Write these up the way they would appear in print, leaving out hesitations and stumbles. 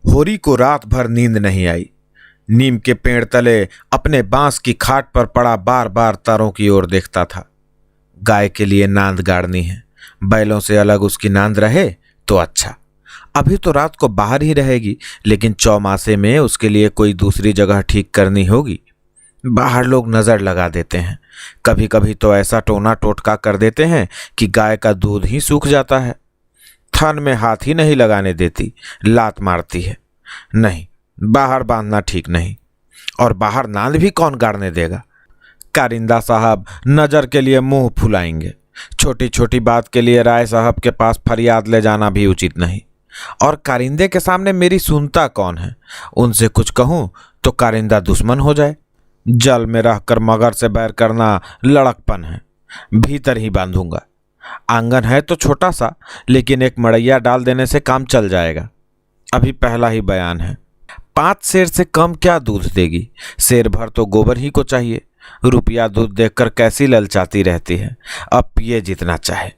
होरी को रात भर नींद नहीं आई। नीम के पेड़ तले अपने बांस की खाट पर पड़ा बार बार तारों की ओर देखता था। गाय के लिए नांद गाड़नी है, बैलों से अलग उसकी नांद रहे तो अच्छा। अभी तो रात को बाहर ही रहेगी, लेकिन चौमासे में उसके लिए कोई दूसरी जगह ठीक करनी होगी। बाहर लोग नजर लगा देते हैं, कभी कभी तो ऐसा टोना टोटका कर देते हैं कि गाय का दूध ही सूख जाता है। थन में हाथ ही नहीं लगाने देती, लात मारती है। नहीं, बाहर बांधना ठीक नहीं। और बाहर नांद भी कौन गाड़ने देगा? कारिंदा साहब नजर के लिए मुंह फुलाएंगे। छोटी छोटी बात के लिए राय साहब के पास फरियाद ले जाना भी उचित नहीं। और कारिंदे के सामने मेरी सुनता कौन है? उनसे कुछ कहूं तो कारिंदा दुश्मन हो जाए। जल में रहकर मगर से बैर करना लड़कपन है। भीतर ही बांधूंगा। आंगन है तो छोटा सा, लेकिन एक मड़ैया डाल देने से काम चल जाएगा। अभी पहला ही बयान है। 5 सेर से कम क्या दूध देगी? सेर भर तो गोबर ही को चाहिए। रुपया दूध देखकर कैसी ललचाती रहती है। अब पिए जितना चाहे।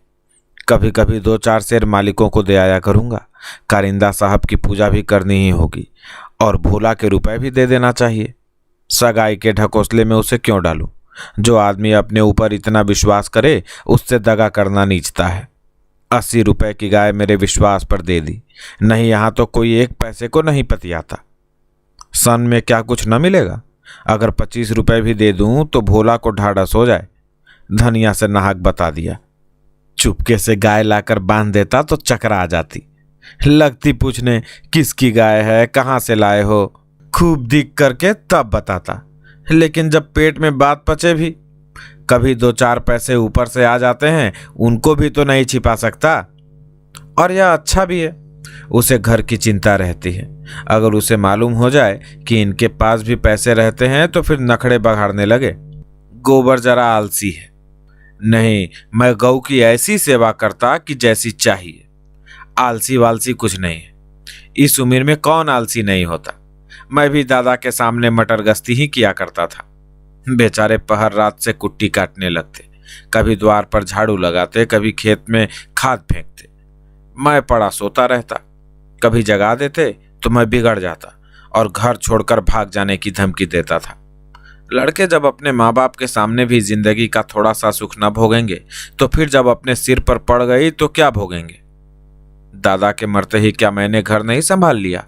कभी कभी 2-4 सेर मालिकों को दे आया करूंगा। कारिंदा साहब की पूजा भी करनी ही होगी, और भोला के रुपए भी दे देना चाहिए। सगाई के ढकोसले में उसे क्यों डालूं? जो आदमी अपने ऊपर इतना विश्वास करे, उससे दगा करना नीचता है। 80 रुपए की गाय मेरे विश्वास पर दे दी। नहीं, यहां तो कोई 1 पैसे को नहीं पतियाता। सन में क्या कुछ न मिलेगा? अगर 25 रुपए भी दे दूं तो भोला को ढाढ़स हो जाए। धनिया से नाहक बता दिया। चुपके से गाय लाकर बांध देता तो चकरा आ जाती। लगती पूछने किसकी गाय है, कहां से लाए हो। खूब दिख करके तब बताता, लेकिन जब पेट में बात पचे भी, कभी 2-4 पैसे ऊपर से आ जाते हैं, उनको भी तो नहीं छिपा सकता। और यह अच्छा भी है, उसे घर की चिंता रहती है। अगर उसे मालूम हो जाए कि इनके पास भी पैसे रहते हैं तो फिर नखड़े बघाड़ने लगे। गोबर जरा आलसी है। नहीं, मैं गऊ की ऐसी सेवा करता कि जैसी चाहिए। आलसी वालसी कुछ नहीं है। इस उम्र में कौन आलसी नहीं होता। मैं भी दादा के सामने मटर गश्ती ही किया करता था। बेचारे पहर रात से कुट्टी काटने लगते, कभी द्वार पर झाड़ू लगाते, कभी खेत में खाद फेंकते। मैं पड़ा सोता रहता। कभी जगा देते तो मैं बिगड़ जाता और घर छोड़कर भाग जाने की धमकी देता था। लड़के जब अपने माँ बाप के सामने भी जिंदगी का थोड़ा सा सुख न भोगेंगे, तो फिर जब अपने सिर पर पड़ गई तो क्या भोगेंगे? दादा के मरते ही क्या मैंने घर नहीं संभाल लिया?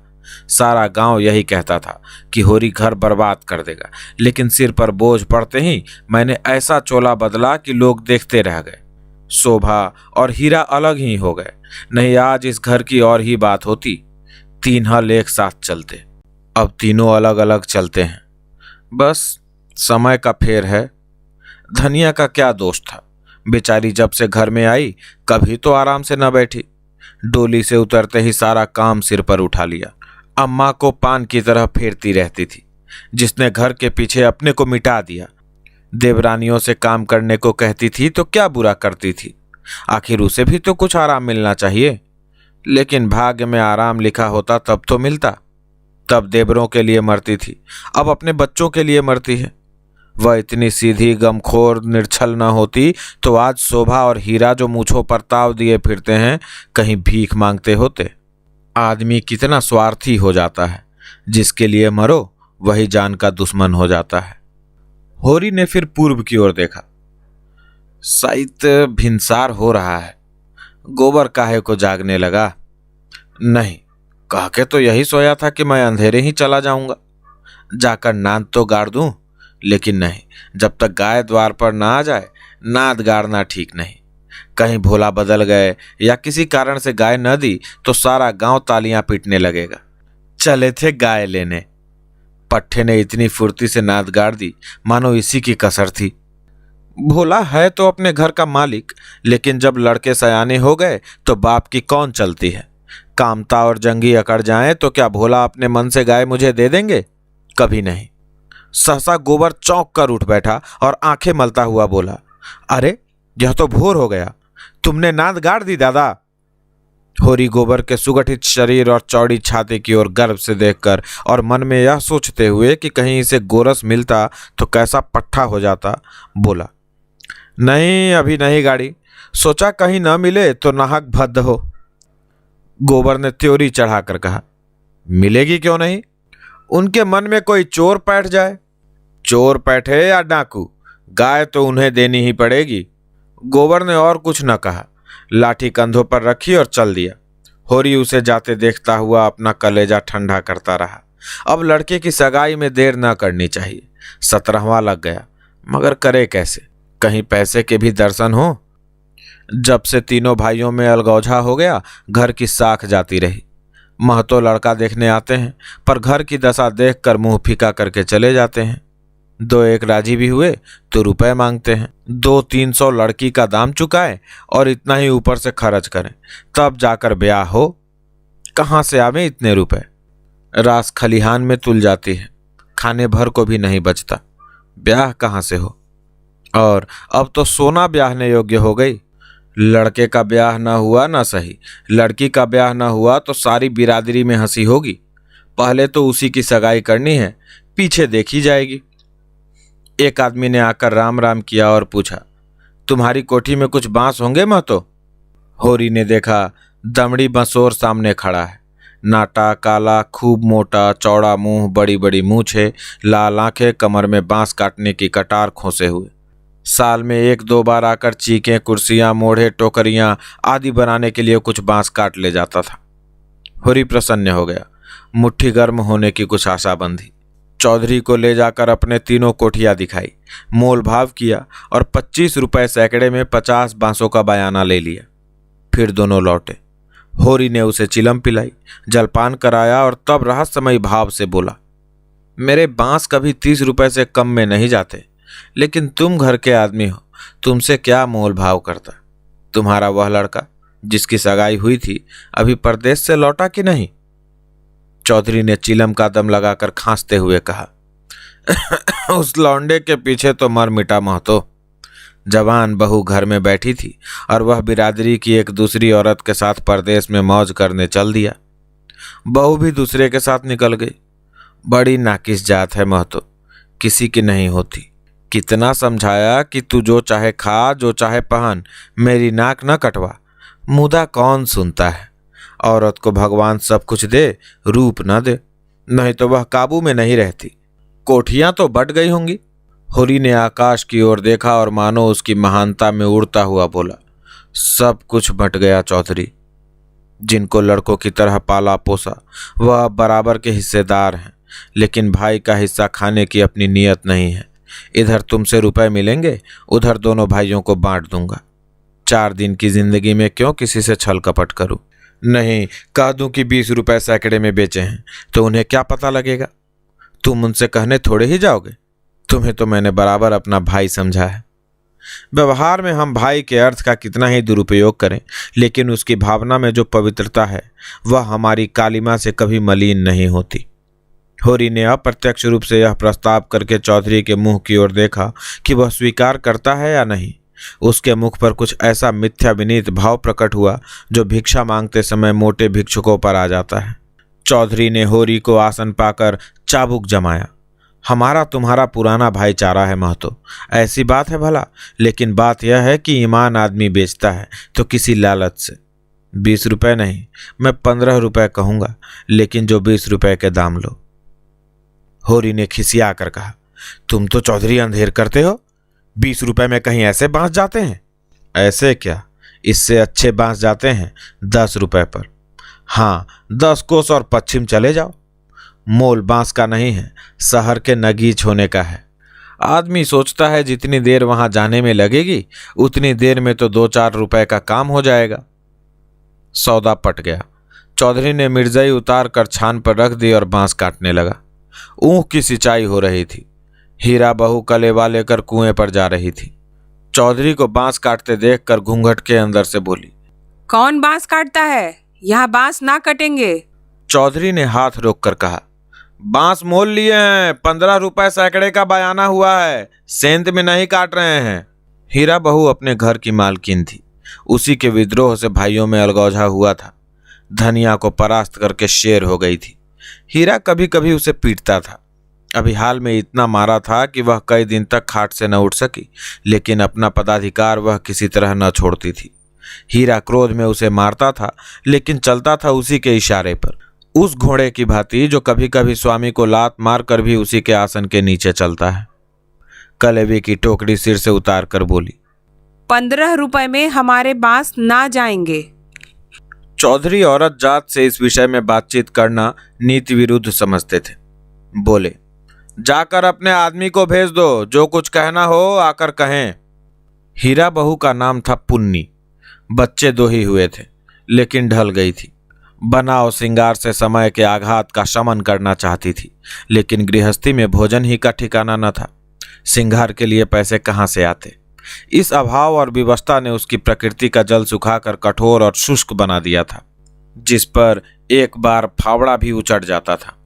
सारा गांव यही कहता था कि होरी घर बर्बाद कर देगा, लेकिन सिर पर बोझ पड़ते ही मैंने ऐसा चोला बदला कि लोग देखते रह गए। शोभा और हीरा अलग ही हो गए। नहीं, आज इस घर की और ही बात होती। 3 हल एक साथ चलते, अब तीनों अलग अलग चलते हैं। बस समय का फेर है। धनिया का क्या दोष था? बेचारी जब से घर में आई, कभी तो आराम से न बैठी। डोली से उतरते ही सारा काम सिर पर उठा लिया। अम्मा को पान की तरह फेरती रहती थी, जिसने घर के पीछे अपने को मिटा दिया। देवरानियों से काम करने को कहती थी तो क्या बुरा करती थी? आखिर उसे भी तो कुछ आराम मिलना चाहिए। लेकिन भाग्य में आराम लिखा होता तब तो मिलता। तब देवरों के लिए मरती थी, अब अपने बच्चों के लिए मरती है। वह इतनी सीधी गमखोर निर्छल न होती तो आज शोभा और हीरा जो मूंछों पर ताव दिए फिरते हैं, कहीं भीख मांगते होते। आदमी कितना स्वार्थी हो जाता है। जिसके लिए मरो वही जान का दुश्मन हो जाता है। होरी ने फिर पूर्व की ओर देखा। शायद भिनसार हो रहा है। गोबर काहे को जागने लगा? नहीं, कह के तो यही सोया था कि मैं अंधेरे ही चला जाऊंगा। जाकर नाद तो गाड़ दूं, लेकिन नहीं, जब तक गाय द्वार पर ना आ जाए नाद गाड़ना ठीक नहीं। कहीं भोला बदल गए या किसी कारण से गाय न दी तो सारा गांव तालियां पीटने लगेगा। चले थे गाय लेने। पट्टे ने इतनी फुर्ती से नाद गाड़ दी मानो इसी की कसर थी। भोला है तो अपने घर का मालिक, लेकिन जब लड़के सयाने हो गए तो बाप की कौन चलती है? कामता और जंगी अकड़ जाएं तो क्या भोला अपने मन से गाय मुझे दे देंगे? कभी नहीं। सहसा गोबर चौंक कर उठ बैठा और आंखें मलता हुआ बोला, अरे यह तो भोर हो गया। तुमने नाद गाड़ दी दादा? होरी गोबर के सुगठित शरीर और चौड़ी छाती की ओर गर्व से देखकर और मन में यह सोचते हुए कि कहीं इसे गोरस मिलता तो कैसा पट्ठा हो जाता, बोला, नहीं अभी नहीं गाड़ी। सोचा कहीं न मिले तो नाहक भद्द हो। गोबर ने त्योरी चढ़ाकर कहा, मिलेगी क्यों नहीं? उनके मन में कोई चोर बैठ जाए। चोर बैठे या डाकू, गाय तो उन्हें देनी ही पड़ेगी। गोबर ने और कुछ न कहा, लाठी कंधों पर रखी और चल दिया। होरी उसे जाते देखता हुआ अपना कलेजा ठंडा करता रहा। अब लड़के की सगाई में देर न करनी चाहिए। 17वां लग गया, मगर करे कैसे? कहीं पैसे के भी दर्शन हो। जब से तीनों भाइयों में अलगौझा हो गया, घर की साख जाती रही। महतो लड़का देखने आते हैं, पर घर की दशा देखकर मुंह फीका करके चले जाते हैं। 2-1 राजी भी हुए तो रुपए मांगते हैं। 200-300 लड़की का दाम चुकाए और इतना ही ऊपर से खर्च करें, तब जाकर ब्याह हो। कहाँ से आवे इतने रुपए? रास खलिहान में तुल जाती है, खाने भर को भी नहीं बचता। ब्याह कहाँ से हो? और अब तो सोना ब्याहने योग्य हो गई। लड़के का ब्याह ना हुआ ना सही, लड़की का ब्याह ना हुआ तो सारी बिरादरी में हंसी होगी। पहले तो उसी की सगाई करनी है, पीछे देखी जाएगी। एक आदमी ने आकर राम राम किया और पूछा, तुम्हारी कोठी में कुछ बांस होंगे महतो? होरी ने देखा, दमड़ी बंसोर सामने खड़ा है। नाटा, काला, खूब मोटा, चौड़ा मुंह, बड़ी बड़ी मूछें, लाल आंखें, कमर में बांस काटने की कटार खोसे हुए। साल में 1-2 बार आकर चीकें, कुर्सियां, मोढ़े, टोकरियां आदि बनाने के लिए कुछ बांस काट ले जाता था। होरी प्रसन्न हो गया, मुट्ठी गर्म होने की कुछ आशा बंधी। चौधरी को ले जाकर अपने तीनों कोठियां दिखाई, मोल भाव किया और 25 रुपए सैकड़े में 50 बांसों का बयाना ले लिया। फिर दोनों लौटे। होरी ने उसे चिलम पिलाई, जलपान कराया और तब रहस्यमयी भाव से बोला, मेरे बांस कभी 30 रुपए से कम में नहीं जाते, लेकिन तुम घर के आदमी हो, तुमसे क्या मोल भाव करता? तुम्हारा वह लड़का जिसकी सगाई हुई थी अभी परदेश से लौटा कि नहीं? चौधरी ने चिलम का दम लगाकर खांसते हुए कहा, उस लौंडे के पीछे तो मर मिटा महतो। जवान बहू घर में बैठी थी और वह बिरादरी की एक दूसरी औरत के साथ परदेश में मौज करने चल दिया। बहू भी दूसरे के साथ निकल गई। बड़ी नाकिस जात है महतो, किसी की नहीं होती। कितना समझाया कि तू जो चाहे खा, जो चाहे पहन, मेरी नाक न कटवा। मुदा कौन सुनता है? औरत को भगवान सब कुछ दे, रूप न दे, नहीं तो वह काबू में नहीं रहती। कोठियां तो बट गई होंगी। होरी ने आकाश की ओर देखा और मानो उसकी महानता में उड़ता हुआ बोला, सब कुछ बट गया चौधरी। जिनको लड़कों की तरह पाला पोसा वह बराबर के हिस्सेदार हैं, लेकिन भाई का हिस्सा खाने की अपनी नीयत नहीं है। इधर तुमसे रुपए मिलेंगे, उधर दोनों भाइयों को बांट दूंगा। 4 दिन की जिंदगी में क्यों किसी से छल कपट करूं? नहीं, कह दूं कि 20 रुपए सैकड़े में बेचे हैं तो उन्हें क्या पता लगेगा? तुम उनसे कहने थोड़े ही जाओगे। तुम्हें तो मैंने बराबर अपना भाई समझा है। व्यवहार में हम भाई के अर्थ का कितना ही दुरुपयोग करें, लेकिन उसकी भावना में जो पवित्रता है वह हमारी कालिमा से कभी मलिन नहीं होती। होरी ने अप्रत्यक्ष रूप से यह प्रस्ताव करके चौधरी के मुंह की ओर देखा कि वह स्वीकार करता है या नहीं। उसके मुख पर कुछ ऐसा मिथ्या विनीत भाव प्रकट हुआ जो भिक्षा मांगते समय मोटे भिक्षुकों पर आ जाता है। चौधरी ने होरी को आसन पाकर चाबुक जमाया। हमारा तुम्हारा पुराना भाईचारा है महतो, ऐसी बात है भला, लेकिन बात यह है कि ईमान आदमी बेचता है तो किसी लालच से। 20 रुपए नहीं, मैं 15 रुपए कहूँगा, लेकिन जो 20 रुपए के दाम लो। होरी ने खिसिया कर कहा, तुम तो चौधरी अंधेर करते हो। 20 रुपए में कहीं ऐसे बांस जाते हैं? ऐसे क्या, इससे अच्छे बांस जाते हैं 10 रुपए पर। हाँ, 10 कोस और पश्चिम चले जाओ। मोल बांस का नहीं है, शहर के नगीच होने का है। आदमी सोचता है जितनी देर वहां जाने में लगेगी उतनी देर में तो 2-4 रुपए का काम हो जाएगा। सौदा पट गया। चौधरी ने मिर्जाई उतार कर छान पर रख दी और बांस काटने लगा। ऊख की सिंचाई हो रही थी। हीरा बहू कलेवा लेकर कुएं पर जा रही थी। चौधरी को बांस काटते देखकर घूंघट के अंदर से बोली, कौन बांस काटता है? यहाँ बांस ना कटेंगे। चौधरी ने हाथ रोककर कहा, बांस मोल लिए हैं, 15 रुपए सैकड़े का बयाना हुआ है, सेंध में नहीं काट रहे हैं। हीरा बहू अपने घर की मालकिन थी। उसी के विद्रोह से भाइयों में अलगौझा हुआ था। धनिया को परास्त करके शेर हो गई थी। हीरा कभी कभी उसे पीटता था। अभी हाल में इतना मारा था कि वह कई दिन तक खाट से न उठ सकी, लेकिन अपना पदाधिकार वह किसी तरह न छोड़ती थी। हीरा क्रोध में उसे मारता था, लेकिन चलता था उसी के इशारे पर। उस घोड़े की भांति जो कभी कभी स्वामी को लात मार कर भी उसी के आसन के नीचे चलता है। कलेवी की टोकरी सिर से उतार कर बोली, 15 रुपए में हमारे बांस ना जाएंगे। चौधरी औरत जात से इस विषय में बातचीत करना नीति विरुद्ध समझते थे। बोले, जाकर अपने आदमी को भेज दो, जो कुछ कहना हो आकर कहें। हीरा बहू का नाम था पुन्नी। बच्चे 2 ही हुए थे, लेकिन ढल गई थी। बनाव श्रृंगार से समय के आघात का शमन करना चाहती थी, लेकिन गृहस्थी में भोजन ही का ठिकाना न था। श्रृंगार के लिए पैसे कहाँ से आते? इस अभाव और विवशता ने उसकी प्रकृति का जल सुखाकर कठोर और शुष्क बना दिया था, जिस पर एक बार फावड़ा भी उचट जाता था।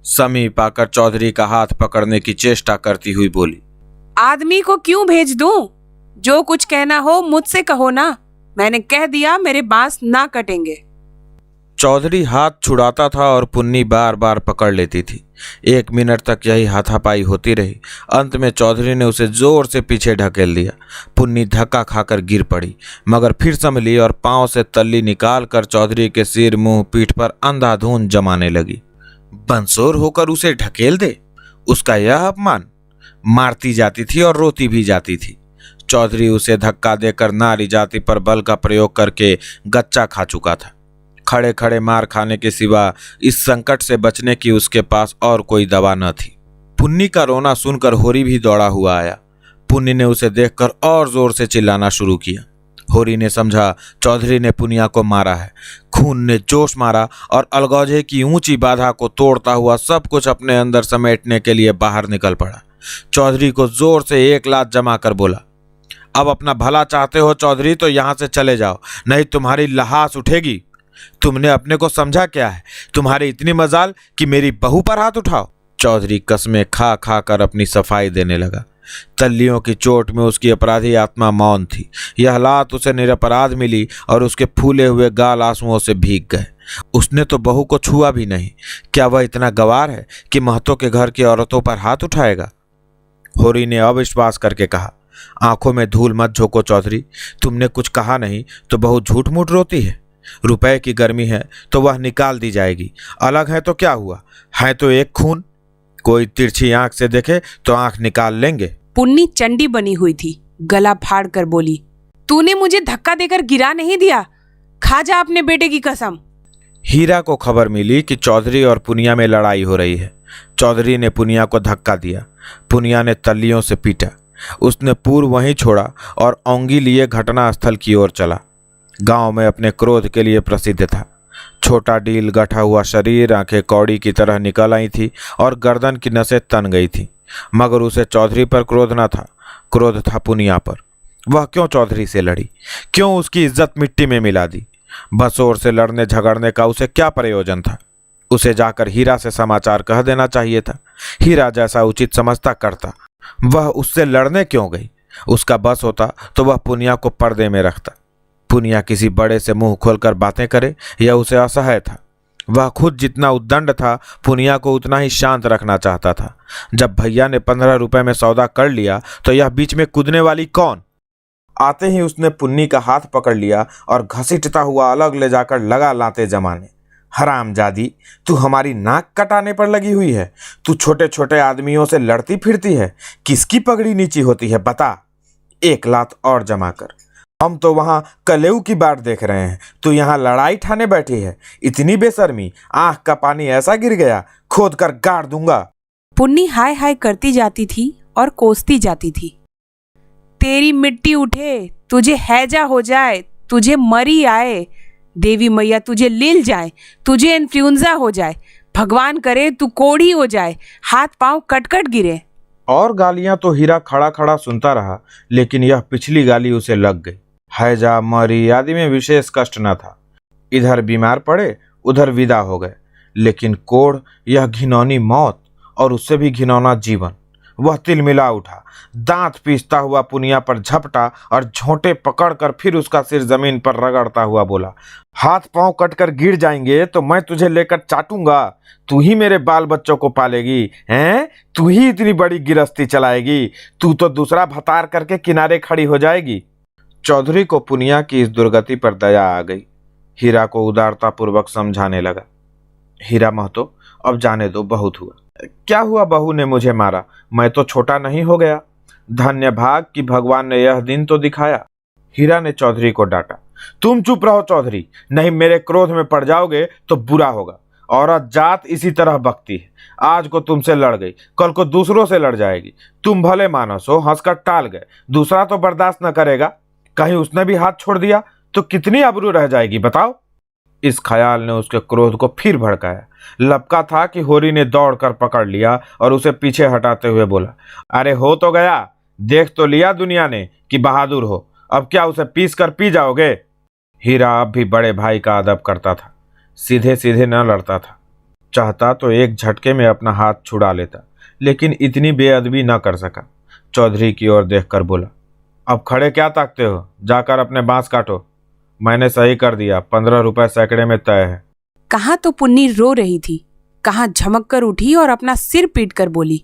समीप आकर चौधरी का हाथ पकड़ने की चेष्टा करती हुई बोली, आदमी को क्यों भेज दूं? जो कुछ कहना हो मुझसे कहो ना। मैंने कह दिया मेरे बांस ना कटेंगे। चौधरी हाथ छुड़ाता था और पुन्नी बार बार पकड़ लेती थी। 1 मिनट तक यही हाथापाई होती रही। अंत में चौधरी ने उसे जोर से पीछे ढकेल दिया। पुन्नी धक्का खाकर गिर पड़ी, मगर फिर संभली और पांव से तल्ली निकाल कर चौधरी के सिर, मुंह, पीठ पर अंधाधुंध जमाने लगी। बंसोर होकर उसे ढकेल दे, उसका यह अपमान। मारती जाती थी और रोती भी जाती थी। चौधरी उसे धक्का देकर नारी जाति पर बल का प्रयोग करके गच्चा खा चुका था। खड़े खड़े मार खाने के सिवा इस संकट से बचने की उसके पास और कोई दवा न थी। पुन्नी का रोना सुनकर होरी भी दौड़ा हुआ आया। पुन्नी ने उसे देखकर और जोर से चिल्लाना शुरू किया। होरी ने समझा चौधरी ने पुनिया को मारा है। खून ने जोश मारा और अलगौजे की ऊंची बाधा को तोड़ता हुआ सब कुछ अपने अंदर समेटने के लिए बाहर निकल पड़ा। चौधरी को जोर से 1 लात जमा कर बोला, अब अपना भला चाहते हो चौधरी, तो यहां से चले जाओ, नहीं तुम्हारी लहास उठेगी। तुमने अपने को समझा क्या है? तुम्हारी इतनी मजाल कि मेरी बहू पर हाथ उठाओ। चौधरी कसमें खा खा कर अपनी सफाई देने लगा। तल्लियों की चोट में उसकी अपराधी आत्मा मौन थी। यह लात उसे निरपराध मिली और उसके फूले हुए गाल आंसुओं से भीग गए। उसने तो बहू को छुआ भी नहीं। क्या वह इतना गवार है कि महतों के घर की औरतों पर हाथ उठाएगा? होरी ने अविश्वास करके कहा, आंखों में धूल मत झोंको चौधरी, तुमने कुछ कहा नहीं तो बहू झूठ मूठ रोती है। रुपए की गर्मी है तो वह निकाल दी जाएगी, अलग है तो क्या हुआ, है तो एक खून। कोई तिरछी आंख से देखे तो आंख निकाल लेंगे। पुन्नी चंडी बनी हुई थी, गला फाड़ कर बोली, तूने मुझे धक्का देकर गिरा नहीं दिया, खा जा अपने बेटे की कसम। हीरा को खबर मिली कि चौधरी और पुनिया में लड़ाई हो रही है। चौधरी ने पुनिया को धक्का दिया। पुनिया ने तल्लियों से पीटा। उसने पूर्व वहीं छोड़ा और औंगी लिए घटना स्थल की ओर चला। गांव में अपने क्रोध के लिए प्रसिद्ध था। छोटा डील गठा हुआ शरीर, आंखें कौड़ी की तरह निकल आई थी और गर्दन की नसें तन गई थी। मगर उसे चौधरी पर क्रोध न था, क्रोध था पुनिया पर। वह क्यों चौधरी से लड़ी? क्यों उसकी इज्जत मिट्टी में मिला दी? बसोर से लड़ने झगड़ने का उसे क्या प्रयोजन था? उसे जाकर हीरा से समाचार कह देना चाहिए था। हीरा जैसा उचित समझता करता। वह उससे लड़ने क्यों गई? उसका बस होता तो वह पुनिया को पर्दे में रखता। पुनिया किसी बड़े से मुंह खोलकर बातें करे, यह उसे असह्य था। वह खुद जितना उद्दंड था, पुनिया को उतना ही शांत रखना चाहता था। जब भैया ने 15 रुपए में सौदा कर लिया तो यह बीच में कूदने वाली कौन? आते ही उसने पुन्नी का हाथ पकड़ लिया और घसीटता हुआ अलग ले जाकर लगा लाते जमाने। हरामजादी, तू हमारी नाक कटाने पर लगी हुई है। तू छोटे छोटे आदमियों से लड़ती फिरती है। किसकी पगड़ी नीची होती है बता? 1 लात और जमा कर। हम तो वहां कलेऊ की बाट देख रहे हैं, तू यहाँ लड़ाई ठाने बैठी है। इतनी बेशर्मी, आंख का पानी ऐसा गिर गया, खोद कर गाड़ दूंगा। पुन्नी हाय हाय करती जाती थी और कोसती जाती थी। तेरी मिट्टी उठे, तुझे हैजा हो जाए, तुझे मरी आए, देवी मैया तुझे लील जाए, तुझे इन्फ्लुएंजा हो जाए, भगवान करे तू कोढ़ी हो जाए, हाथ पांव कटकट गिरे। और गालियां तो हीरा खड़ा खड़ा सुनता रहा, लेकिन यह पिछली गाली उसे लग गई। हैजा, मरी आदि में विशेष कष्ट न था। इधर बीमार पड़े, उधर विदा हो गए। लेकिन कोढ़, यह घिनौनी मौत और उससे भी घिनौना जीवन। वह तिलमिला उठा, दांत पीसता हुआ पुनिया पर झपटा और झोंटे पकड़कर फिर उसका सिर जमीन पर रगड़ता हुआ बोला, हाथ पांव कटकर गिर जाएंगे तो मैं तुझे लेकर चाटूंगा। तू ही मेरे बाल बच्चों को पालेगी हैं? तू ही इतनी बड़ी गिरस्ती चलाएगी? तू तो दूसरा भतार करके किनारे खड़ी हो जाएगी। चौधरी को पुनिया की इस दुर्गति पर दया आ गई। हीरा को उदारता पूर्वक समझाने लगा। हीरा महतो, अब जाने दो, बहुत हुआ। क्या हुआ, बहू ने मुझे मारा, मैं तो छोटा नहीं हो गया। धन्य भाग कि भगवान ने यह दिन तो दिखाया। हीरा ने चौधरी को डांटा। तुम चुप रहो चौधरी, नहीं मेरे क्रोध में पड़ जाओगे तो बुरा होगा। औरत जात इसी तरह बकती है। आज को तुमसे लड़ गई, कल को दूसरों से लड़ जाएगी। तुम भले मानस हो, हंसकर टाल गए, दूसरा तो बर्दाश्त न करेगा। कहीं उसने भी हाथ छोड़ दिया तो कितनी आबरू रह जाएगी बताओ। इस ख्याल ने उसके क्रोध को फिर भड़काया। लपका था कि होरी ने दौड़कर पकड़ लिया और उसे पीछे हटाते हुए बोला, अरे हो तो गया, देख तो लिया दुनिया ने कि बहादुर हो, अब क्या उसे पीस कर पी जाओगे। हीरा अब भी बड़े भाई का अदब करता था, सीधे सीधे न लड़ता था। चाहता तो एक झटके में अपना हाथ छुड़ा लेता, लेकिन इतनी बेअदबी न कर सका। चौधरी की ओर देखकर बोला, अब खड़े क्या ताकते हो, जाकर अपने बांस काटो। मैंने सही कर दिया, 15 रुपए सैकड़े में तय है। कहाँ तो पुन्नी रो रही थी, कहाँ झमक कर उठी और अपना सिर पीट कर बोली,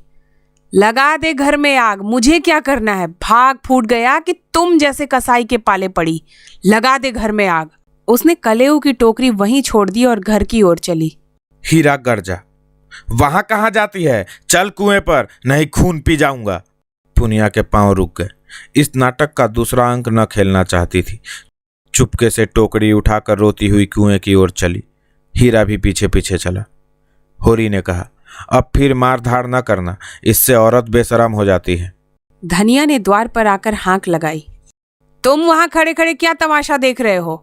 लगा दे घर में आग, मुझे क्या करना है। भाग फूट गया कि तुम जैसे कसाई के पाले पड़ी। लगा दे घर में आग। उसने कलेऊ की टोकरी वहीं छोड़ दी और घर की ओर चली। हीरा गरजा, वहां कहाँ जाती है, चल कुएं पर, नहीं खून पी जाऊंगा। पुनिया के पांव रुक गए। इस नाटक का दूसरा अंक न खेलना चाहती थी। चुपके से टोकरी उठाकर रोती हुई कुएं की ओर चली। हीरा भी पीछे पीछे चला। होरी ने कहा, अब फिर मार धाड़ न करना, इससे औरत बेशरम हो जाती है। धनिया ने द्वार पर आकर हाँक लगाई, तुम वहां खड़े खड़े क्या तमाशा देख रहे हो?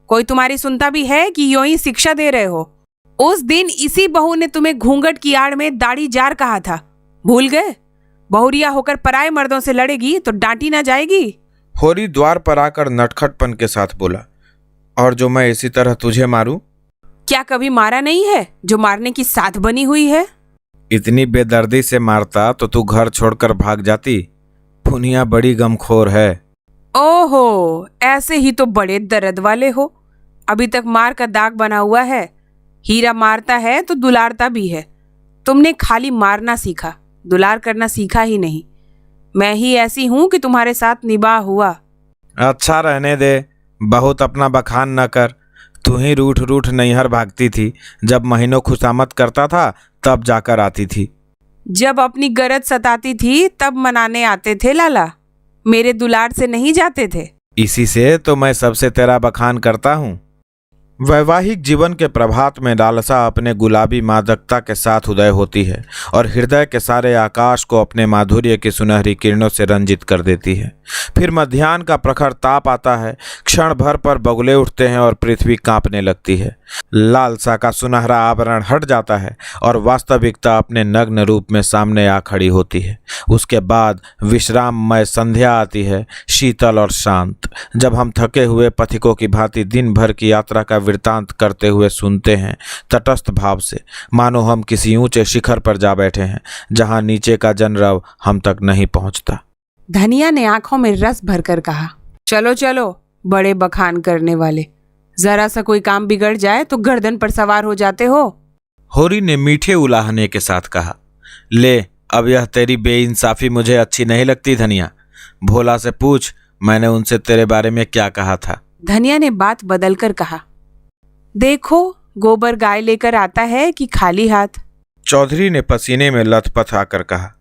कोई तुम्हारी सुनता भी है कि यूं ही शिक्षा दे रहे हो? उस दिन इसी बहू ने तुम्हें घूंघट की आड़ में दाढ़ी जार कहा था, भूल गए? बहुरिया होकर पराए मर्दों से लड़ेगी तो डांटी ना जाएगी। होरी द्वार पर आकर नटखटपन के साथ बोला, और जो मैं इसी तरह तुझे मारूं? क्या कभी मारा नहीं है जो मारने की साथ बनी हुई है? इतनी बेदर्दी से मारता तो तू घर छोड़कर भाग जाती। पुनिया बड़ी गमखोर है। ओहो, ऐसे ही तो बड़े दर्द वाले हो। अभी तक मार का दाग बना हुआ है। हीरा मारता है तो दुलारता भी है। तुमने खाली मारना सीखा, दुलार करना सीखा ही नहीं। मैं ही ऐसी हूं कि तुम्हारे साथ निभाा हुआ। अच्छा रहने दे, बहुत अपना बखान न कर। तू ही रूठ रूठ नैहर भागती थी, जब महीनों खुशामद करता था तब जाकर आती थी। जब अपनी गरज सताती थी तब मनाने आते थे लाला, मेरे दुलार से नहीं जाते थे। इसी से तो मैं सबसे तेरा बखान करता हूँ। वैवाहिक जीवन के प्रभात में लालसा अपने गुलाबी मादकता के साथ उदय होती है और हृदय के सारे आकाश को अपने माधुर्य की सुनहरी किरणों से रंजित कर देती है। फिर मध्याह्न का प्रखर ताप आता है, क्षण भर पर बगुले उठते हैं और पृथ्वी कांपने लगती है। लालसा का सुनहरा आवरण हट जाता है और वास्तविकता अपने नग्न रूप में सामने आ खड़ी होती है। उसके बाद विश्राममय संध्या आती है, शीतल और शांत। जब हम थके हुए पथिकों की भांति दिन भर की यात्रा का वृतांत करते हुए सुनते हैं, तटस्थ भाव से, मानो हम किसी ऊंचे शिखर पर जा बैठे हैं जहां नीचे का जनरव हम तक नहीं पहुंचता। धनिया ने आंखों में रस भरकर कहा, चलो चलो बड़े बखान करने वाले, जरा सा कोई काम बिगड़ जाए तो गर्दन पर सवार हो जाते हो। होरी ने मीठे उलाहने के साथ कहा, ले अब यह तेरी बेइंसाफी मुझे अच्छी नहीं लगती धनिया। भोला से पूछ मैंने उनसे तेरे बारे में क्या कहा था। धनिया ने बात बदलकर कहा, देखो गोबर गाय लेकर आता है कि खाली हाथ। चौधरी ने पसीने में लथपथ आकर कहा,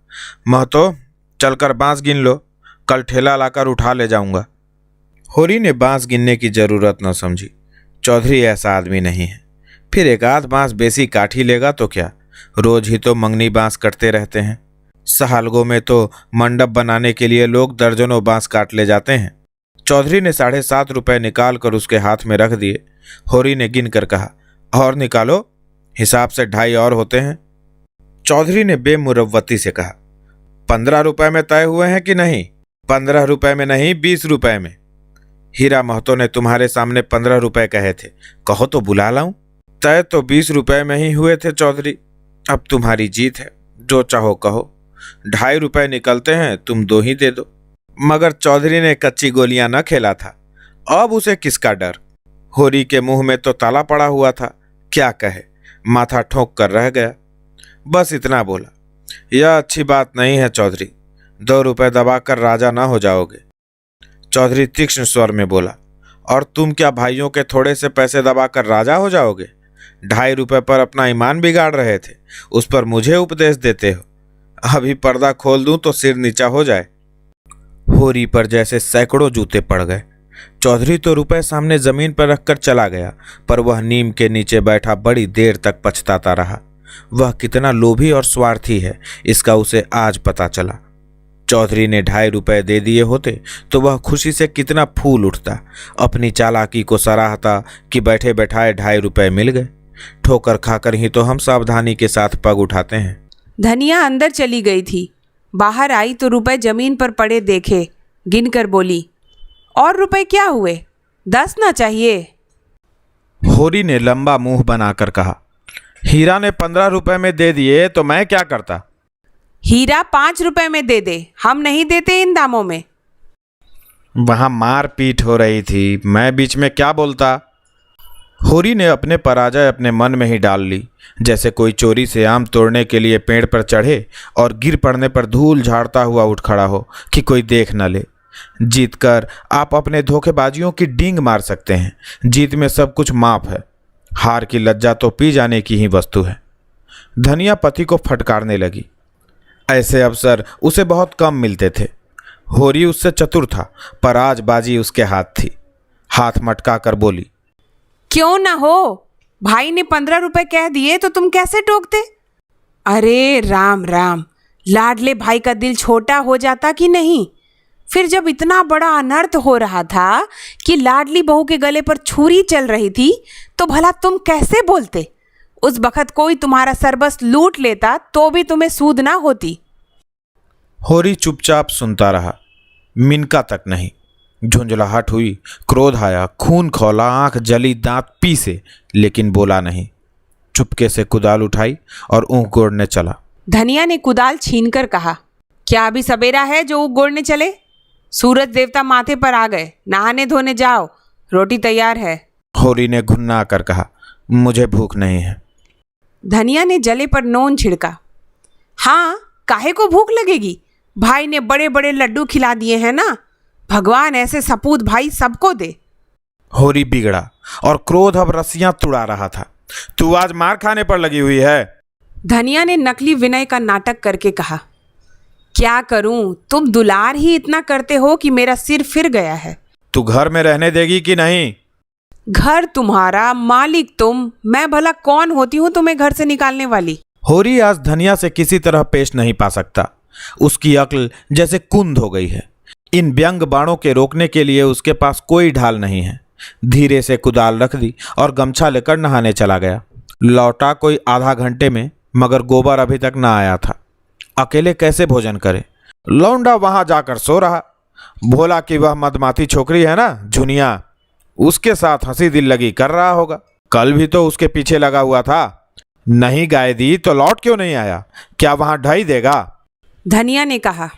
महतो चलकर बांस गिन लो, कल ठेला लाकर उठा ले जाऊंगा। होरी ने बांस गिनने की जरूरत न समझी। चौधरी ऐसा आदमी नहीं है। फिर एक आध बांस बेसी काट ही लेगा तो क्या, रोज ही तो मंगनी बांस कटते रहते हैं। सहालगों में तो मंडप बनाने के लिए लोग दर्जनों बांस काट ले जाते हैं। चौधरी ने 7.5 रुपए निकाल कर उसके हाथ में रख दिए। होरी ने गिन कर कहा, और निकालो, हिसाब से 2.5 और होते हैं। चौधरी ने बेमुरव्वती से कहा, 15 रुपए में तय हुए हैं कि नहीं? 15 रुपए में नहीं, 20 रुपए में। हीरा महतो ने तुम्हारे सामने 15 रुपए कहे थे, कहो तो बुला लाऊं। तय तो 20 रुपए में ही हुए थे चौधरी। अब तुम्हारी जीत है, जो चाहो कहो। 2.5 रुपए निकलते हैं, तुम 2 ही दे दो। मगर चौधरी ने कच्ची गोलियां न खेला था, अब उसे किसका डर। होरी के मुंह में तो ताला पड़ा हुआ था, क्या कहे, माथा ठोंक कर रह गया। बस इतना बोला, यह अच्छी बात नहीं है चौधरी, 2 रुपए दबाकर राजा ना हो जाओगे। चौधरी तीक्ष्ण स्वर में बोला, और तुम क्या भाइयों के थोड़े से पैसे दबाकर राजा हो जाओगे? 2.5 रुपए पर अपना ईमान बिगाड़ रहे थे, उस पर मुझे उपदेश देते हो। अभी पर्दा खोल दूं तो सिर नीचा हो जाए। होरी पर जैसे सैकड़ों जूते पड़ गए। चौधरी तो रुपए सामने जमीन पर रखकर चला गया, पर वह नीम के नीचे बैठा बड़ी देर तक पछताता रहा। वह कितना लोभी और स्वार्थी है, इसका उसे आज पता चला। चौधरी ने 2.5 रुपए दे दिए होते तो वह खुशी से कितना फूल उठता, अपनी चालाकी को सराहता कि बैठे बैठाए 2.5 रुपए मिल गए। ठोकर खाकर ही तो हम सावधानी के साथ पग उठाते हैं। धनिया अंदर चली गई थी। बाहर आई तो रुपए जमीन पर पड़े देखे, गिनकर बोली, और रुपए क्या हुए? 10 ना चाहिए? होरी ने लंबा मुंह बनाकर कहा, हीरा ने 15 रुपए में दे दिए तो मैं क्या करता? हीरा 5 रुपए में दे दे, हम नहीं देते इन दामों में। वहां मार पीट हो रही थी, मैं बीच में क्या बोलता? होरी ने अपने पराजय अपने मन में ही डाल ली, जैसे कोई चोरी से आम तोड़ने के लिए पेड़ पर चढ़े और गिर पड़ने पर धूल झाड़ता हुआ उठ खड़ा हो कि कोई देख न ले। जीतकर आप अपने धोखेबाजियों की डींग मार सकते हैं। जीत में सब कुछ माफ है, हार की लज्जा तो पी जाने की ही वस्तु है। धनिया पति को फटकारने लगी। ऐसे अवसर उसे बहुत कम मिलते थे। होरी उससे चतुर था, पर आज बाजी उसके हाथ थी। हाथ मटका कर बोली, क्यों ना हो, भाई ने 15 रुपए कह दिए तो तुम कैसे टोकते? अरे राम राम, लाडले भाई का दिल छोटा हो जाता कि नहीं? फिर जब इतना बड़ा अनर्थ हो रहा था कि लाडली बहू के गले पर छुरी चल रही थी, तो भला तुम कैसे बोलते? उस बखत कोई तुम्हारा सरबस लूट लेता तो भी तुम्हें सूद ना होती। होरी चुपचाप सुनता रहा, मिनका तक नहीं। झुंझलाहट हुई, क्रोध आया, खून खौला, आंख जली, दांत पीसे, लेकिन बोला नहीं। चुपके से कुदाल उठाई और ऊँख गोड़ने चला। धनिया ने कुदाल छीनकर कहा, क्या अभी सवेरा है जो ऊँख गोड़ने चले? सूरज देवता माथे पर आ गए, नहाने धोने जाओ, रोटी तैयार है। होरी ने घुन्ना कर कहा, मुझे भूख नहीं है। धनिया ने जले पर नोन छिड़का। हाँ, काहे को भूख लगेगी? भाई ने बड़े बड़े लड्डू खिला दिए हैं ना, भगवान ऐसे सपूत भाई सबको दे। होरी बिगड़ा और क्रोध अब रस्सियां तुड़ा रहा था। तू आज मार खाने पर लगी हुई है। धनिया ने नकली विनय का नाटक करके कहा, क्या करूं, तुम दुलार ही इतना करते हो कि मेरा सिर फिर गया है। तू घर में रहने देगी कि नहीं? घर तुम्हारा, मालिक तुम, मैं भला कौन होती हूं तुम्हें घर से निकालने वाली? होरी आज धनिया से किसी तरह पेश नहीं पा सकता। उसकी अक्ल जैसे कुंद हो गई है। इन व्यंग बाणों के रोकने के लिए उसके पास कोई ढाल नहीं है। धीरे से कुदाल रख दी और गमछा लेकर नहाने चला गया। लौटा कोई आधा घंटे में, मगर गोबर अभी तक ना आया था। अकेले कैसे भोजन करे? लौंडा वहां जाकर सो रहा। भोला की वह मदमाती छोकरी है ना, झुनिया, उसके साथ हंसी दिल लगी कर रहा होगा। कल भी तो उसके पीछे लगा हुआ था। नहीं गाय दी तो लौट क्यों नहीं आया? क्या वहां ढाई देगा? धनिया ने कहा,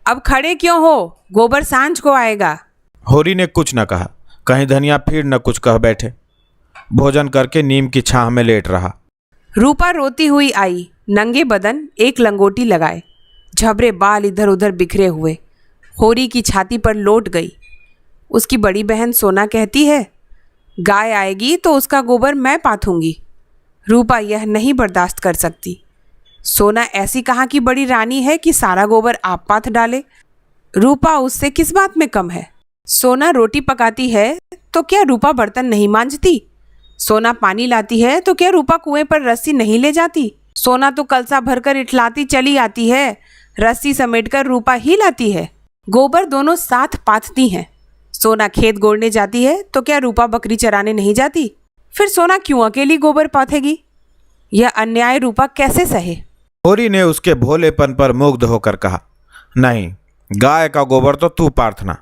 अब खड़े क्यों हो, गोबर सांझ को आएगा। होरी ने कुछ न कहा, कहीं धनिया फिर न कुछ कह बैठे। भोजन करके नीम की छाह में लेट रहा। रूपा रोती हुई आई, नंगे बदन, एक लंगोटी लगाए, झबरे बाल इधर उधर बिखरे हुए। होरी की छाती पर लोट गई। उसकी बड़ी बहन सोना कहती है, गाय आएगी तो उसका गोबर मैं पाथूंगी। रूपा यह नहीं बर्दाश्त कर सकती। सोना ऐसी कहाँ की बड़ी रानी है कि सारा गोबर आप पाथ डाले? रूपा उससे किस बात में कम है? सोना रोटी पकाती है तो क्या रूपा बर्तन नहीं मांजती? सोना पानी लाती है तो क्या रूपा कुएं पर रस्सी नहीं ले जाती? सोना तो कलसा भरकर इठलाती चली आती है, रस्सी समेटकर रूपा ही लाती है। गोबर दोनों साथ पाथती हैं। सोना खेत गोड़ने जाती है तो क्या रूपा बकरी चराने नहीं जाती? फिर सोना क्यों अकेली गोबर पाथेगी? यह अन्याय रूपा कैसे सहे? होरी ने उसके भोलेपन पर मुग्ध होकर कहा, नहीं, गाय का गोबर तो तू पार्थना।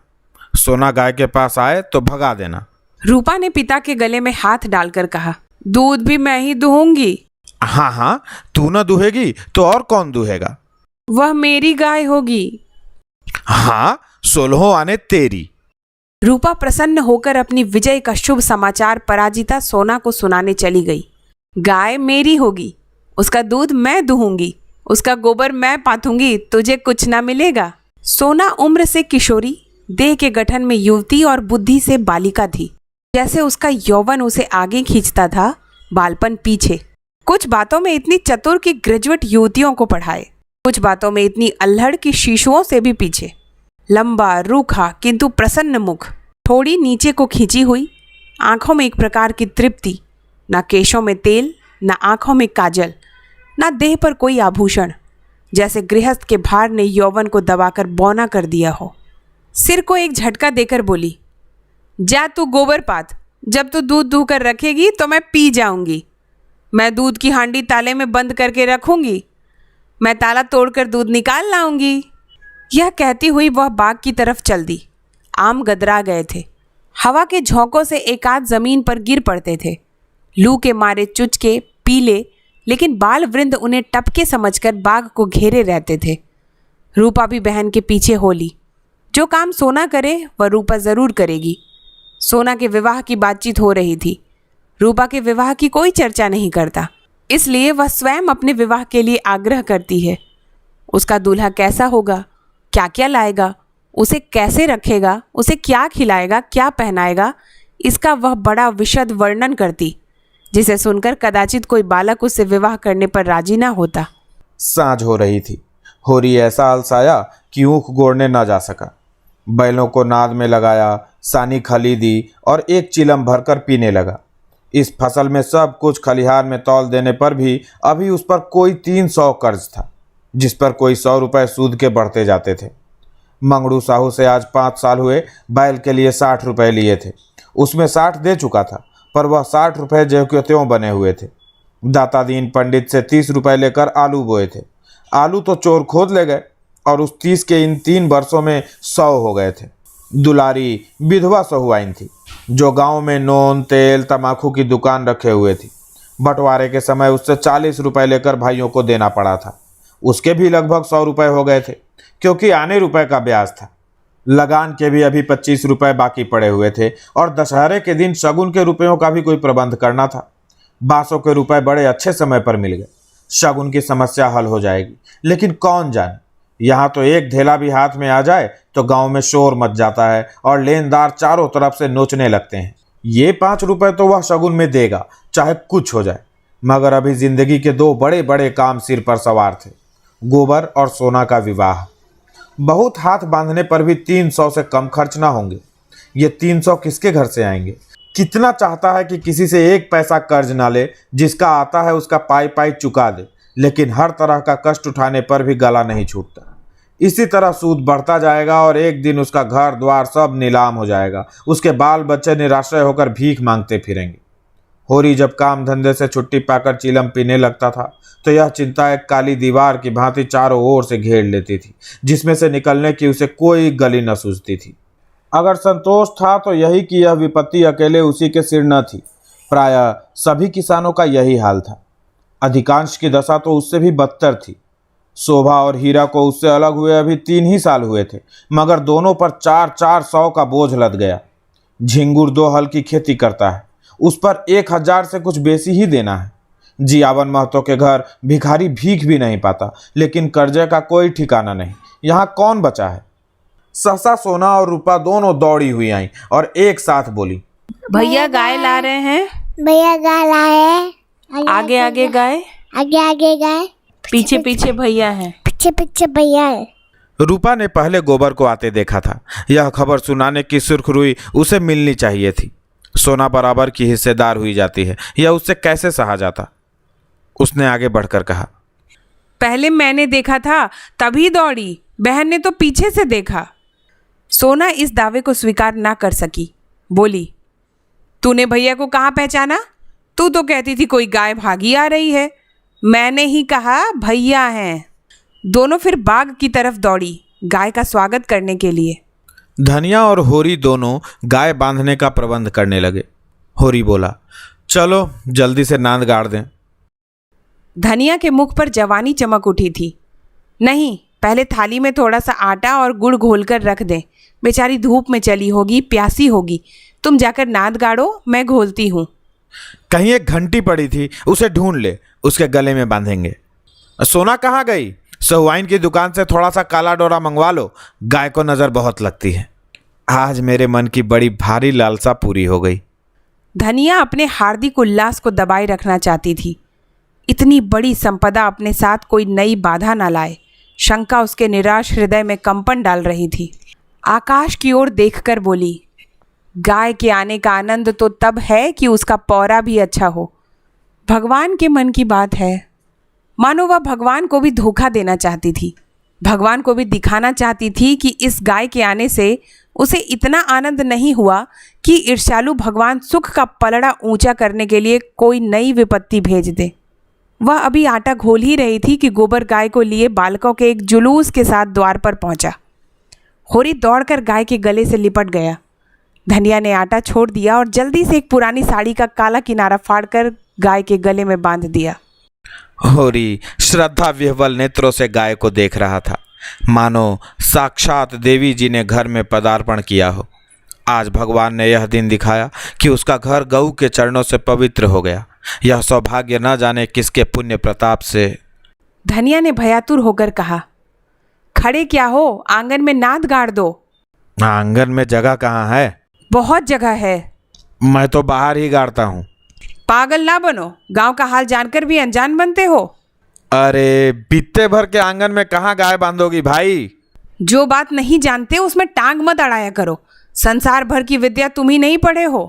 सोना गाय के पास आए तो भगा देना। रूपा ने पिता के गले में हाथ डालकर कहा, दूध भी मैं ही दुहूंगी। हाँ हाँ, तू न दुहेगी तो और कौन दुहेगा? वह मेरी गाय होगी। हाँ, 16 आने तेरी। रूपा प्रसन्न होकर अपनी विजय का शुभ समाचार पराजिता सोना को सुनाने चली गई। गाय मेरी होगी, उसका दूध मैं दुहूंगी, उसका गोबर मैं पाथूंगी, तुझे कुछ ना मिलेगा। सोना उम्र से किशोरी, देह के गठन में युवती और बुद्धि से बालिका थी। जैसे उसका यौवन उसे आगे खींचता था, बालपन पीछे। कुछ बातों में इतनी चतुर कि ग्रेजुएट युवतियों को पढ़ाए, कुछ बातों में इतनी अल्हड़ की शिशुओं से भी पीछे। लंबा, रूखा किंतु प्रसन्न मुख, थोड़ी नीचे को खींची हुई, आंखों में एक प्रकार की तृप्ति, ना केशों में तेल, ना आंखों में काजल, ना देह पर कोई आभूषण, जैसे गृहस्थ के भार ने यौवन को दबाकर बौना कर दिया हो। सिर को एक झटका देकर बोली, जा तू गोबर पात, जब तू दूध दूह कर रखेगी तो मैं पी जाऊंगी। मैं दूध की हांडी ताले में बंद करके रखूंगी, मैं ताला तोड़कर दूध निकाल लाऊंगी। यह कहती हुई वह बाग की तरफ चल दी। आम गदरा गए थे, हवा के झोंकों से एकाध जमीन पर गिर पड़ते थे। लू के मारे चुचके पीले लेकिन बाल वृंद उन्हें टपके समझकर बाग को घेरे रहते थे। रूपा भी बहन के पीछे हो ली। जो काम सोना करे वह रूपा ज़रूर करेगी। सोना के विवाह की बातचीत हो रही थी। रूपा के विवाह की कोई चर्चा नहीं करता, इसलिए वह स्वयं अपने विवाह के लिए आग्रह करती है। उसका दूल्हा कैसा होगा, क्या क्या लाएगा, उसे कैसे रखेगा, उसे क्या खिलाएगा, क्या पहनाएगा, इसका वह बड़ा विशद वर्णन करती, जिसे सुनकर कदाचित कोई बालक उससे विवाह करने पर राजी ना होता। सांझ हो रही थी। होरी ऐसा अलसाया कि ऊख गोड़ने ना जा सका। बैलों को नाद में लगाया, सानी खली दी और एक चिलम भरकर पीने लगा। इस फसल में सब कुछ खलिहान में तौल देने पर भी अभी उस पर कोई 300 कर्ज था, जिस पर कोई 100 रुपये सूद के बढ़ते जाते थे। मंगड़ू साहू से आज 5 साल हुए बैल के लिए 60 रुपये लिए थे। उसमें 60 दे चुका था, पर वह 60 रुपये ज्यों के त्यों बने हुए थे। दाता दीन पंडित से 30 रुपये लेकर आलू बोए थे। आलू तो चोर खोद ले गए और उस 30 के इन 3 वर्षों में 100 हो गए थे। दुलारी विधवा सहुआइन थी, जो गांव में नोन तेल तमाकू की दुकान रखे हुए थी। बंटवारे के समय उससे 40 रुपये लेकर भाइयों को देना पड़ा था। उसके भी लगभग 100 रुपये हो गए थे, क्योंकि आने रुपए का ब्याज था। लगान के भी अभी 25 रुपये बाकी पड़े हुए थे और दशहरे के दिन शगुन के रुपयों का भी कोई प्रबंध करना था। बासों के रुपए बड़े अच्छे समय पर मिल गए। शगुन की समस्या हल हो जाएगी, लेकिन कौन जाने, यहाँ तो एक ढेला भी हाथ में आ जाए तो गांव में शोर मच जाता है और लेनदार चारों तरफ से नोचने लगते हैं। ये 5 रुपये तो वह शगुन में देगा, चाहे कुछ हो जाए। मगर अभी जिंदगी के 2 बड़े बड़े काम सिर पर सवार थे, गोबर और सोना का विवाह। बहुत हाथ बांधने पर भी 300 से कम खर्च ना होंगे। ये 300 किसके घर से आएंगे? कितना चाहता है कि किसी से 1 पैसा कर्ज ना ले, जिसका आता है उसका पाई पाई चुका दे, लेकिन हर तरह का कष्ट उठाने पर भी गला नहीं छूटता। इसी तरह सूद बढ़ता जाएगा और एक दिन उसका घर द्वार सब नीलाम हो जाएगा। उसके बाल बच्चे निराश्रय होकर भीख मांगते फिरेंगे। होरी जब काम धंधे से छुट्टी पाकर चिलम पीने लगता था तो यह चिंता एक काली दीवार की भांति चारों ओर से घेर लेती थी, जिसमें से निकलने की उसे कोई गली न सूझती थी। अगर संतोष था तो यही कि यह विपत्ति अकेले उसी के सिर न थी। प्रायः सभी किसानों का यही हाल था। अधिकांश की दशा तो उससे भी बदतर थी। शोभा और हीरा को उससे अलग हुए अभी 3 ही साल हुए थे, मगर दोनों पर 400 का बोझ लद गया। झिंगुर 2 हल की खेती करता है, उस पर 1000 से कुछ बेसी ही देना है। जियावन महतो के घर भिखारी भीख भी नहीं पाता, लेकिन कर्जे का कोई ठिकाना नहीं। यहाँ कौन बचा है? सहसा सोना और रूपा दोनों दौड़ी हुई आई और एक साथ बोली, भैया गाय ला रहे हैं। भैया गाय लाए। आगे आगे गाय, आगे आगे गाय, पीछे पीछे भैया हैं। पीछे पीछे भैया है। रूपा ने पहले गोबर को आते देखा था। यह खबर सुनाने की सुर्खरुई उसे मिलनी चाहिए थी। सोना बराबर की हिस्सेदार हुई जाती है, यह उससे कैसे सहा जाता। उसने आगे बढ़कर कहा, पहले मैंने देखा था तभी दौड़ी, बहन ने तो पीछे से देखा। सोना इस दावे को स्वीकार ना कर सकी। बोली, तूने भैया को कहाँ पहचाना? तू तो कहती थी कोई गाय भागी आ रही है। मैंने ही कहा भैया हैं। दोनों फिर बाग की तरफ दौड़ी, गाय का स्वागत करने के लिए। धनिया और होरी दोनों गाय बांधने का प्रबंध करने लगे। होरी बोला, चलो जल्दी से नांद गाड़ दें। धनिया के मुख पर जवानी चमक उठी थी। नहीं, पहले थाली में थोड़ा सा आटा और गुड़ घोलकर रख दें। बेचारी धूप में चली होगी, प्यासी होगी। तुम जाकर नाद गाड़ो, मैं घोलती हूँ। कहीं एक घंटी पड़ी थी, उसे ढूंढ ले, उसके गले में बांधेंगे। सोना कहाँ गई? सहुआइन की दुकान से थोड़ा सा काला डोरा मंगवा लो, गाय को नज़र बहुत लगती है। आज मेरे मन की बड़ी भारी लालसा पूरी हो गई। धनिया अपने हार्दिक उल्लास को दबाए रखना चाहती थी। इतनी बड़ी संपदा अपने साथ कोई नई बाधा न लाए, शंका उसके निराश हृदय में कंपन डाल रही थी। आकाश की ओर देखकर बोली, गाय के आने का आनंद तो तब है कि उसका पौरा भी अच्छा हो। भगवान के मन की बात है। मानो वह भगवान को भी धोखा देना चाहती थी। भगवान को भी दिखाना चाहती थी कि इस गाय के आने से उसे इतना आनंद नहीं हुआ कि ईर्ष्यालु भगवान सुख का पलड़ा ऊंचा करने के लिए कोई नई विपत्ति भेज दे। वह अभी आटा घोल ही रही थी कि गोबर गाय को लिए बालकों के एक जुलूस के साथ द्वार पर पहुंचा। होरी दौड़कर गाय के गले से लिपट गया। धनिया ने आटा छोड़ दिया और जल्दी से एक पुरानी साड़ी का काला किनारा फाड़कर गाय के गले में बांध दिया। होरी श्रद्धा विह्वल नेत्रों से गाय को देख रहा था, मानो साक्षात देवी जी ने घर में पदार्पण किया हो। आज भगवान ने यह दिन दिखाया कि उसका घर गऊ के चरणों से पवित्र हो गया। यह सौभाग्य न जाने किसके पुण्य प्रताप से। धनिया ने भयातुर होकर कहा, खड़े क्या हो, आंगन में नाद गाड़ दो। आंगन में जगह कहाँ है? बहुत जगह है। मैं तो बाहर ही गाड़ता हूँ। पागल ना बनो, गांव का हाल जानकर भी अनजान बनते हो। अरे बित्ते भर के आंगन में कहाँ गाय बांधोगी भाई? जो बात नहीं जानते उसमें टांग मत अड़ाया करो। संसार भर की विद्या तुम ही नहीं पढ़े हो।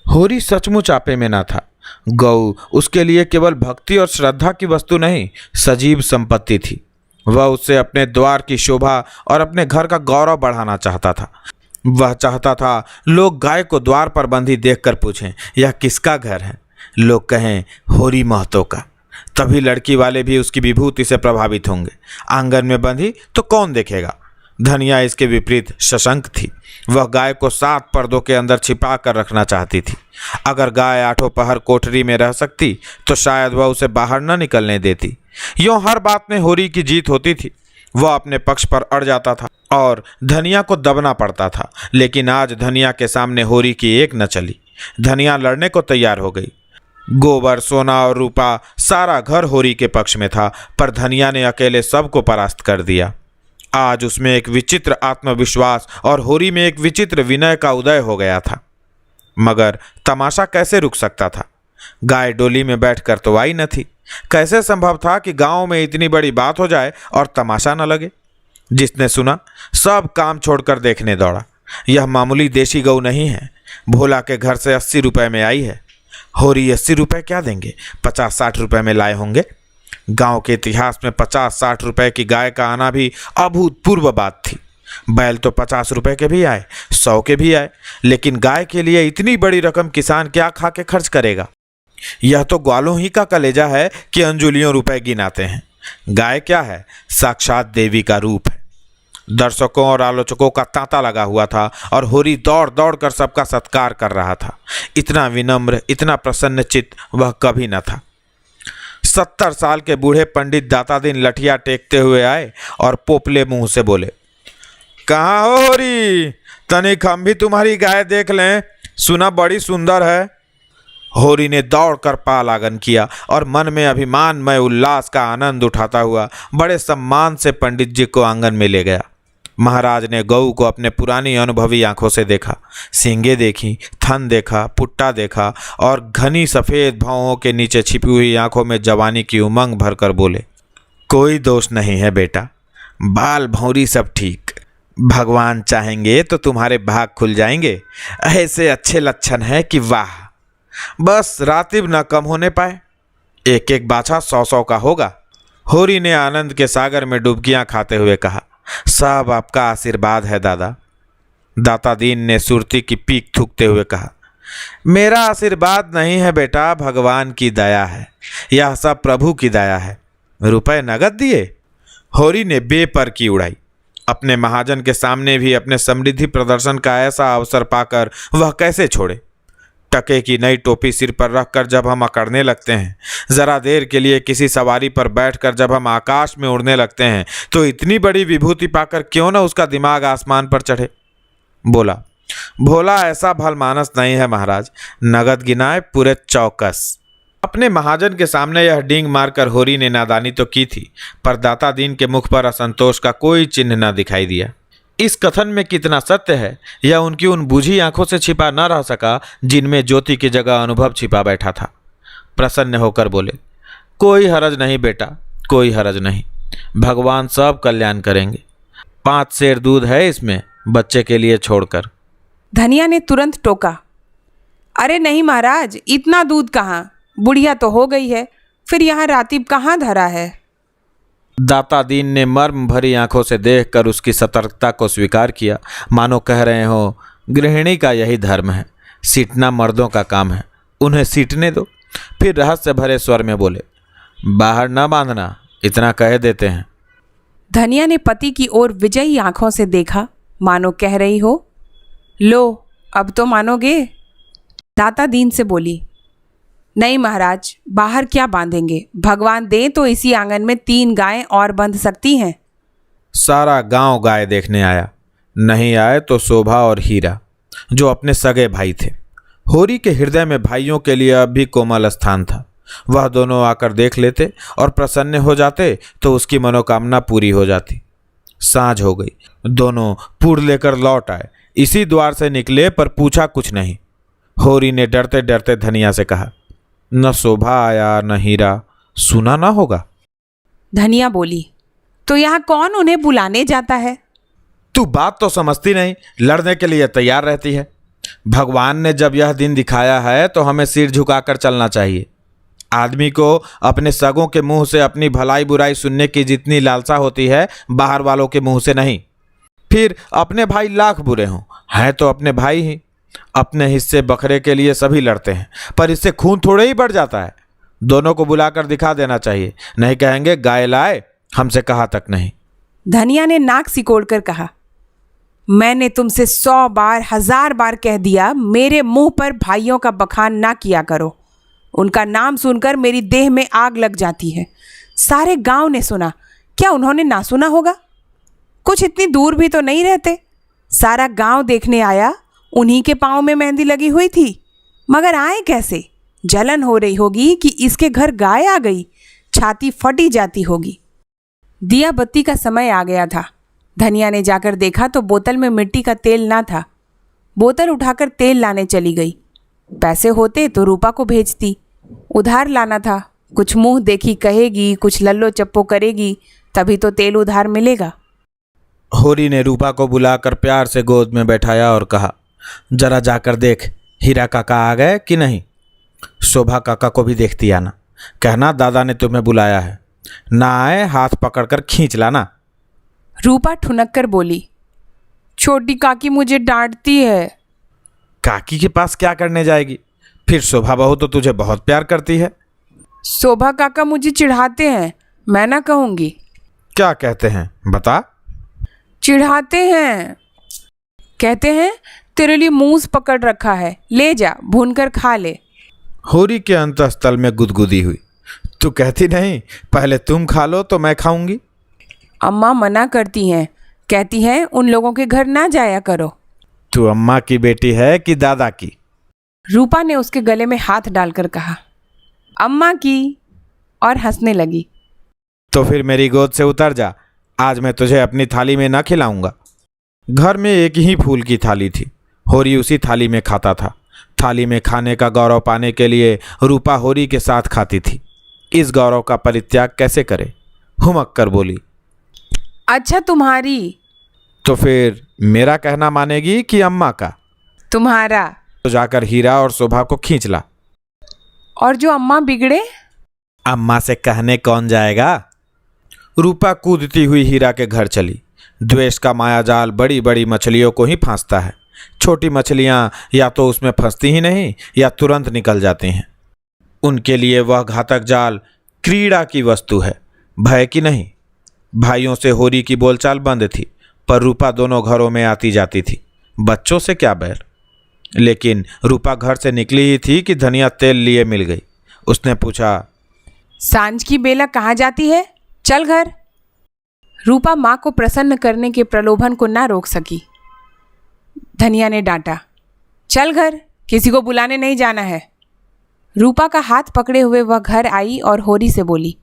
होरी सचमुच आपे में ना था। गौ उसके लिए केवल भक्ति और श्रद्धा की वस्तु नहीं, सजीव संपत्ति थी। वह उससे अपने द्वार की शोभा और अपने घर का गौरव बढ़ाना चाहता था। वह चाहता था लोग गाय को द्वार पर बंधी देखकर पूछें, यह किसका घर है? लोग कहें होरी महतो का। तभी लड़की वाले भी उसकी विभूति से प्रभावित होंगे। आंगन में बंधी तो कौन देखेगा? धनिया इसके विपरीत सशंक थी। वह गाय को 7 पर्दों के अंदर छिपा कर रखना चाहती थी। अगर गाय 8 पहर कोठरी में रह सकती तो शायद वह उसे बाहर न निकलने देती। यूं हर बात में होरी की जीत होती थी। वह अपने पक्ष पर अड़ जाता था और धनिया को दबना पड़ता था। लेकिन आज धनिया के सामने होरी की एक न चली। धनिया लड़ने को तैयार हो गई। गोबर, सोना और रूपा, सारा घर होरी के पक्ष में था, पर धनिया ने अकेले सबको परास्त कर दिया। आज उसमें एक विचित्र आत्मविश्वास और होरी में एक विचित्र विनय का उदय हो गया था। मगर तमाशा कैसे रुक सकता था? गाय डोली में बैठकर तो आई न थी। कैसे संभव था कि गांव में इतनी बड़ी बात हो जाए और तमाशा न लगे? जिसने सुना सब काम छोड़कर देखने दौड़ा। यह मामूली देशी गऊ नहीं है। भोला के घर से 80 रुपए में आई है। होरी 80 रुपए क्या देंगे? 50-60 रुपए में लाए होंगे। गांव के इतिहास में 50-60 रुपए की गाय का आना भी अभूतपूर्व बात थी। बैल तो 50 रुपए के भी आए, 100 के भी आए, लेकिन गाय के लिए इतनी बड़ी रकम किसान क्या खा के खर्च करेगा? यह तो ग्वालों ही का कलेजा है कि अंजुलियों रुपए गिनाते हैं। गाय क्या है? साक्षात देवी का रूप है। दर्शकों और आलोचकों का तांता लगा हुआ था और होरी दौड़ दौड़ कर सबका सत्कार कर रहा था। इतना विनम्र, इतना प्रसन्न चित्त वह कभी न था। 70 साल के बूढ़े पंडित दाता दिन लठिया टेकते हुए आए और पोपले मुंह से बोले, कहाँ हो होरी? तनिक हम भी तुम्हारी गाय देख लें, सुना बड़ी सुंदर है। होरी ने दौड़कर पालागन किया और मन में अभिमानमय उल्लास का आनंद उठाता हुआ बड़े सम्मान से पंडित जी को आंगन में ले गया। महाराज ने गऊ को अपने पुरानी अनुभवी आंखों से देखा। सींगे देखी, थन देखा, पुट्टा देखा और घनी सफ़ेद भौहों के नीचे छिपी हुई आंखों में जवानी की उमंग भरकर बोले, कोई दोष नहीं है बेटा, बाल भौरी सब ठीक। भगवान चाहेंगे तो तुम्हारे भाग खुल जाएंगे। ऐसे अच्छे लक्षण हैं कि वाह, बस रातिब न कम होने पाए। एक एक बाछा 100-100 का होगा। होरी ने आनंद के सागर में डुबकियां खाते हुए कहा, सब आपका आशीर्वाद है दादा। दाता दीन ने सुरती की पीक थूकते हुए कहा, मेरा आशीर्वाद नहीं है बेटा, भगवान की दया है। यह सब प्रभु की दया है। रुपए नगद दिए? होरी ने बेपर की उड़ाई। अपने महाजन के सामने भी अपने समृद्धि प्रदर्शन का ऐसा अवसर पाकर वह कैसे छोड़े? टके की नई टोपी सिर पर रखकर जब हम अकड़ने लगते हैं, जरा देर के लिए किसी सवारी पर बैठकर जब हम आकाश में उड़ने लगते हैं, तो इतनी बड़ी विभूति पाकर क्यों न उसका दिमाग आसमान पर चढ़े। बोला, भोला ऐसा भलमानस नहीं है महाराज, नगद गिनाए पूरे चौकस। अपने महाजन के सामने यह डींग मारकर होरी ने नादानी तो की थी, पर दाता दीन के मुख पर असंतोष का कोई चिन्ह न दिखाई दिया। इस कथन में कितना सत्य है यह उनकी उन बूझी आंखों से छिपा न रह सका जिनमें ज्योति की जगह अनुभव छिपा बैठा था। प्रसन्न होकर बोले, कोई हरज नहीं बेटा, कोई हरज नहीं, भगवान सब कल्याण करेंगे। 5 सेर दूध है इसमें, बच्चे के लिए छोड़कर। धनिया ने तुरंत टोका, अरे नहीं महाराज, इतना दूध कहाँ, बुढ़िया तो हो गई है, फिर यहाँ रातीब कहाँ धरा है। दाता दीन ने मर्म भरी आंखों से देखकर उसकी सतर्कता को स्वीकार किया, मानो कह रहे हो गृहिणी का यही धर्म है, सीटना मर्दों का काम है, उन्हें सीटने दो। फिर रहस्य भरे स्वर में बोले, बाहर न बांधना, इतना कह देते हैं। धनिया ने पति की ओर विजयी आंखों से देखा, मानो कह रही हो, लो अब तो मानोगे। दाता दीन से बोली, नहीं महाराज, बाहर क्या बांधेंगे, भगवान दे तो इसी आंगन में 3 गायें और बंध सकती हैं। सारा गांव गाय देखने आया, नहीं आए तो शोभा और हीरा, जो अपने सगे भाई थे। होरी के हृदय में भाइयों के लिए अब भी कोमल स्थान था। वह दोनों आकर देख लेते और प्रसन्न हो जाते तो उसकी मनोकामना पूरी हो जाती। सांझ हो गई, दोनों पूर लेकर लौट आए। इसी द्वार से निकले पर पूछा कुछ नहीं। होरी ने डरते डरते धनिया से कहा, न शोभा आया न हीरा, सुना ना होगा। धनिया बोली, तो यहाँ कौन उन्हें बुलाने जाता है। तू बात तो समझती नहीं, लड़ने के लिए तैयार रहती है। भगवान ने जब यह दिन दिखाया है तो हमें सिर झुकाकर चलना चाहिए। आदमी को अपने सगों के मुंह से अपनी भलाई बुराई सुनने की जितनी लालसा होती है, बाहर वालों के मुंह से नहीं। फिर अपने भाई लाख बुरे हों, हैं तो अपने भाई ही। अपने हिस्से बखरे के लिए सभी लड़ते हैं, पर इससे खून थोड़े ही बढ़ जाता है। दोनों को बुलाकर दिखा देना चाहिए, नहीं कहेंगे गाय लाए, हमसे कहा तक नहीं। धनिया ने नाक सिकोड़ कर कहा, मैंने तुमसे 100 बार 1000 बार कह दिया, मेरे मुंह पर भाइयों का बखान ना किया करो। उनका नाम सुनकर मेरी देह में आग लग जाती है। सारे गांव ने सुना, क्या उन्होंने ना सुना होगा। कुछ इतनी दूर भी तो नहीं रहते, सारा गांव देखने आया। उन्हीं के पाँव में मेहंदी लगी हुई थी, मगर आए कैसे। जलन हो रही होगी कि इसके घर गाय आ गई, छाती फटी जाती होगी। दिया बत्ती का समय आ गया था। धनिया ने जाकर देखा तो बोतल में मिट्टी का तेल ना था। बोतल उठाकर तेल लाने चली गई। पैसे होते तो रूपा को भेजती, उधार लाना था। कुछ मुंह देखी कहेगी, कुछ लल्लो चप्पो करेगी, तभी तो तेल उधार मिलेगा। होरी ने रूपा को बुलाकर प्यार से गोद में बैठाया और कहा, जरा जाकर देख, हीरा काका आ गए कि नहीं। शोभा काका को भी देखती आना, कहना दादा ने तुम्हें बुलाया है। ना आए हाथ पकड़कर खींच लाना। रूपा ठुनक कर बोली, छोटी काकी मुझे डांटती है। काकी के पास क्या करने जाएगी, फिर शोभा बहू तो तुझे बहुत प्यार करती है। शोभा काका मुझे चिढ़ाते हैं, मैं ना कहूँगी। क्या कहते हैं बता। चिढ़ाते हैं, कहते हैं तेरे लिए मूस पकड़ रखा है, ले जा भूनकर खा ले। होरी के अंतःस्थल में गुदगुदी हुई। तू कहती नहीं, पहले तुम खा लो तो मैं खाऊंगी। अम्मा मना करती हैं, कहती हैं उन लोगों के घर ना जाया करो। तू अम्मा की बेटी है कि दादा की। रूपा ने उसके गले में हाथ डालकर कहा, अम्मा की, और हंसने लगी। तो फिर मेरी गोद से उतर जा, आज मैं तुझे अपनी थाली में ना खिलाऊंगा। घर में एक ही फूल की थाली थी, होरी उसी थाली में खाता था। थाली में खाने का गौरव पाने के लिए रूपा होरी के साथ खाती थी। इस गौरव का परित्याग कैसे करे, हुमक कर बोली, अच्छा तुम्हारी। तो फिर मेरा कहना मानेगी कि अम्मा का। तुम्हारा। तो जाकर हीरा और शोभा को खींच ला। और जो अम्मा बिगड़े। अम्मा से कहने कौन जाएगा। रूपा कूदती हुई हीरा के घर चली। द्वेष का मायाजाल बड़ी बड़ी मछलियों को ही फांसता है। छोटी मछलियां या तो उसमें फंसती ही नहीं या तुरंत निकल जाती हैं। उनके लिए वह घातक जाल क्रीड़ा की वस्तु है, भय की नहीं। भाइयों से होरी की बोलचाल बंद थी, पर रूपा दोनों घरों में आती जाती थी। बच्चों से क्या बैर। लेकिन रूपा घर से निकली ही थी कि धनिया तेल लिए मिल गई। उसने पूछा, सांझ की बेला कहाँ जाती है, चल घर। रूपा माँ को प्रसन्न करने के प्रलोभन को ना रोक सकी। धनिया ने डांटा, चल घर, किसी को बुलाने नहीं जाना है। रूपा का हाथ पकड़े हुए वह घर आई और होरी से बोली,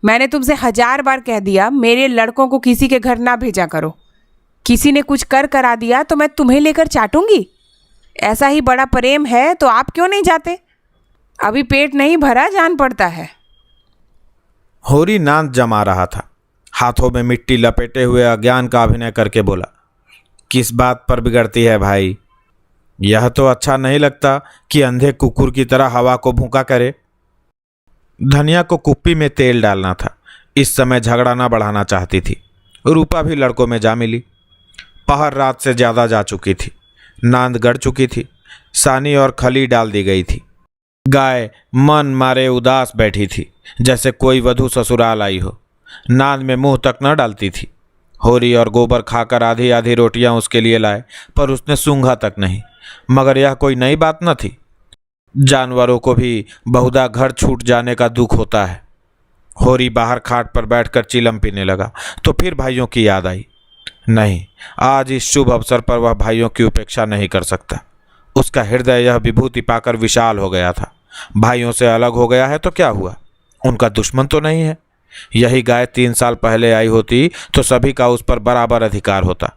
मैंने तुमसे 1000 बार कह दिया, मेरे लड़कों को किसी के घर ना भेजा करो। किसी ने कुछ करा दिया तो मैं तुम्हें लेकर चाटूंगी? ऐसा ही बड़ा प्रेम है तो आप क्यों नहीं जाते? अभी पेट नहीं भरा, जान पड़ता है। होरी नांद जमा रहा था। हाथों में मिट्टी लपेटे हुए अज्ञान का अभिनय करके बोला, किस बात पर बिगड़ती है भाई? यह तो अच्छा नहीं लगता कि अंधे कुकुर की तरह हवा को भूखा करे। धनिया को कुप्पी में तेल डालना था। इस समय झगड़ा न बढ़ाना चाहती थी। रूपा भी लड़कों में जा मिली। पहर रात से ज़्यादा जा चुकी थी। नांद गड़ चुकी थी। सानी और खली डाल दी गई थी। गाय मन मारे उदास बैठी थी, जैसे कोई वधू ससुराल आई हो। नांद में मुंह तक न डालती थी। होरी और गोबर खाकर आधी आधी रोटियां उसके लिए लाए, पर उसने सूंघा तक नहीं। मगर यह कोई नई बात न थी। जानवरों को भी बहुधा घर छूट जाने का दुख होता है। होरी बाहर खाट पर बैठकर चिलम पीने लगा तो फिर भाइयों की याद आई। नहीं, आज इस शुभ अवसर पर वह भाइयों की उपेक्षा नहीं कर सकता। उसका हृदय यह विभूति पाकर विशाल हो गया था। भाइयों से अलग हो गया है तो क्या हुआ? उनका दुश्मन तो नहीं है। यही गाय 3 साल पहले आई होती तो सभी का उस पर बराबर अधिकार होता।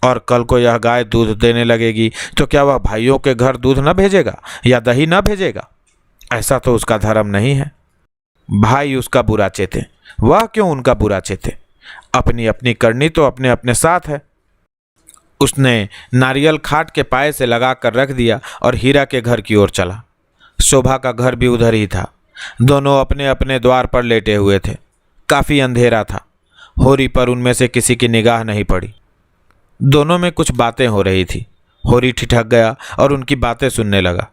और कल को यह गाय दूध देने लगेगी तो क्या वह भाइयों के घर दूध न भेजेगा या दही न भेजेगा? ऐसा तो उसका धर्म नहीं है। भाई उसका बुरा चेते, वह क्यों उनका बुरा चेते? अपनी अपनी करनी तो अपने अपने साथ है। उसने नारियल खाट के पाए से लगा कर रख दिया और हीरा के घर की ओर चला। शोभा का घर भी उधर ही था। दोनों अपने अपने द्वार पर लेटे हुए थे। काफ़ी अंधेरा था। होरी पर उनमें से किसी की निगाह नहीं पड़ी। दोनों में कुछ बातें हो रही थी। होरी ठिठक गया और उनकी बातें सुनने लगा।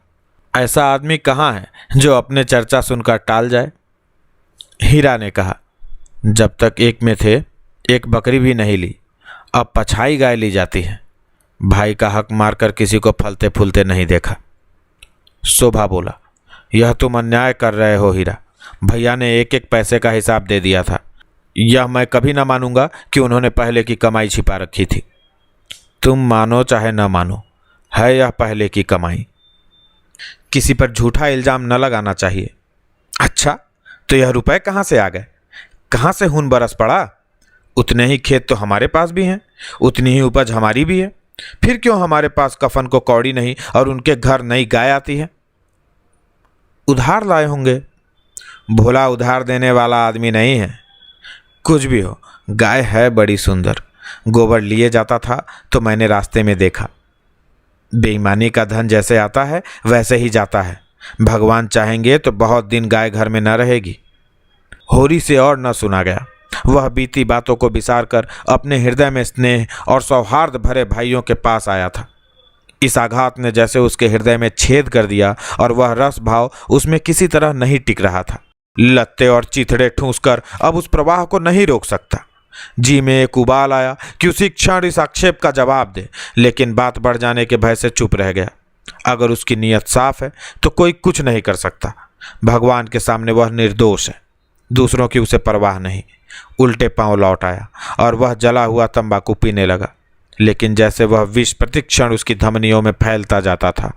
ऐसा आदमी कहाँ है जो अपने चर्चा सुनकर टाल जाए? हीरा ने कहा, जब तक एक में थे एक बकरी भी नहीं ली, अब पछाई गाय ली जाती है। भाई का हक मारकर किसी को फलते फूलते नहीं देखा। शोभा बोला, यह तुम अन्याय कर रहे हो हीरा। भैया ने एक एक पैसे का हिसाब दे दिया था। यह मैं कभी ना मानूंगा कि उन्होंने पहले की कमाई छिपा रखी थी। तुम मानो चाहे न मानो, है यह पहले की कमाई। किसी पर झूठा इल्जाम न लगाना चाहिए। अच्छा, तो यह रुपए कहाँ से आ गए? कहाँ से खून बरस पड़ा? उतने ही खेत तो हमारे पास भी हैं, उतनी ही उपज हमारी भी है। फिर क्यों हमारे पास कफन को कौड़ी नहीं और उनके घर नई गाय आती है? उधार लाए होंगे। भोला उधार देने वाला आदमी नहीं है। कुछ भी हो, गाय है बड़ी सुंदर। गोबर लिए जाता था तो मैंने रास्ते में देखा। बेईमानी का धन जैसे आता है वैसे ही जाता है। भगवान चाहेंगे तो बहुत दिन गाय घर में न रहेगी। होरी से और न सुना गया। वह बीती बातों को बिसार कर अपने हृदय में स्नेह और सौहार्द भरे भाइयों के पास आया था। इस आघात ने जैसे उसके हृदय में छेद कर दिया और वह रस भाव उसमें किसी तरह नहीं टिक रहा था। लत्ते और चिथड़े ठूंसकर अब उस प्रवाह को नहीं रोक सकता। जी में एक उबाल आया कि उसी क्षण इस आक्षेप का जवाब दे, लेकिन बात बढ़ जाने के भय से चुप रह गया। अगर उसकी नीयत साफ है तो कोई कुछ नहीं कर सकता। भगवान के सामने वह निर्दोष है। दूसरों की उसे परवाह नहीं। उल्टे पांव लौट आया और वह जला हुआ तंबाकू पीने लगा। लेकिन जैसे वह विष प्रतिक्षण उसकी धमनियों में फैलता जाता था।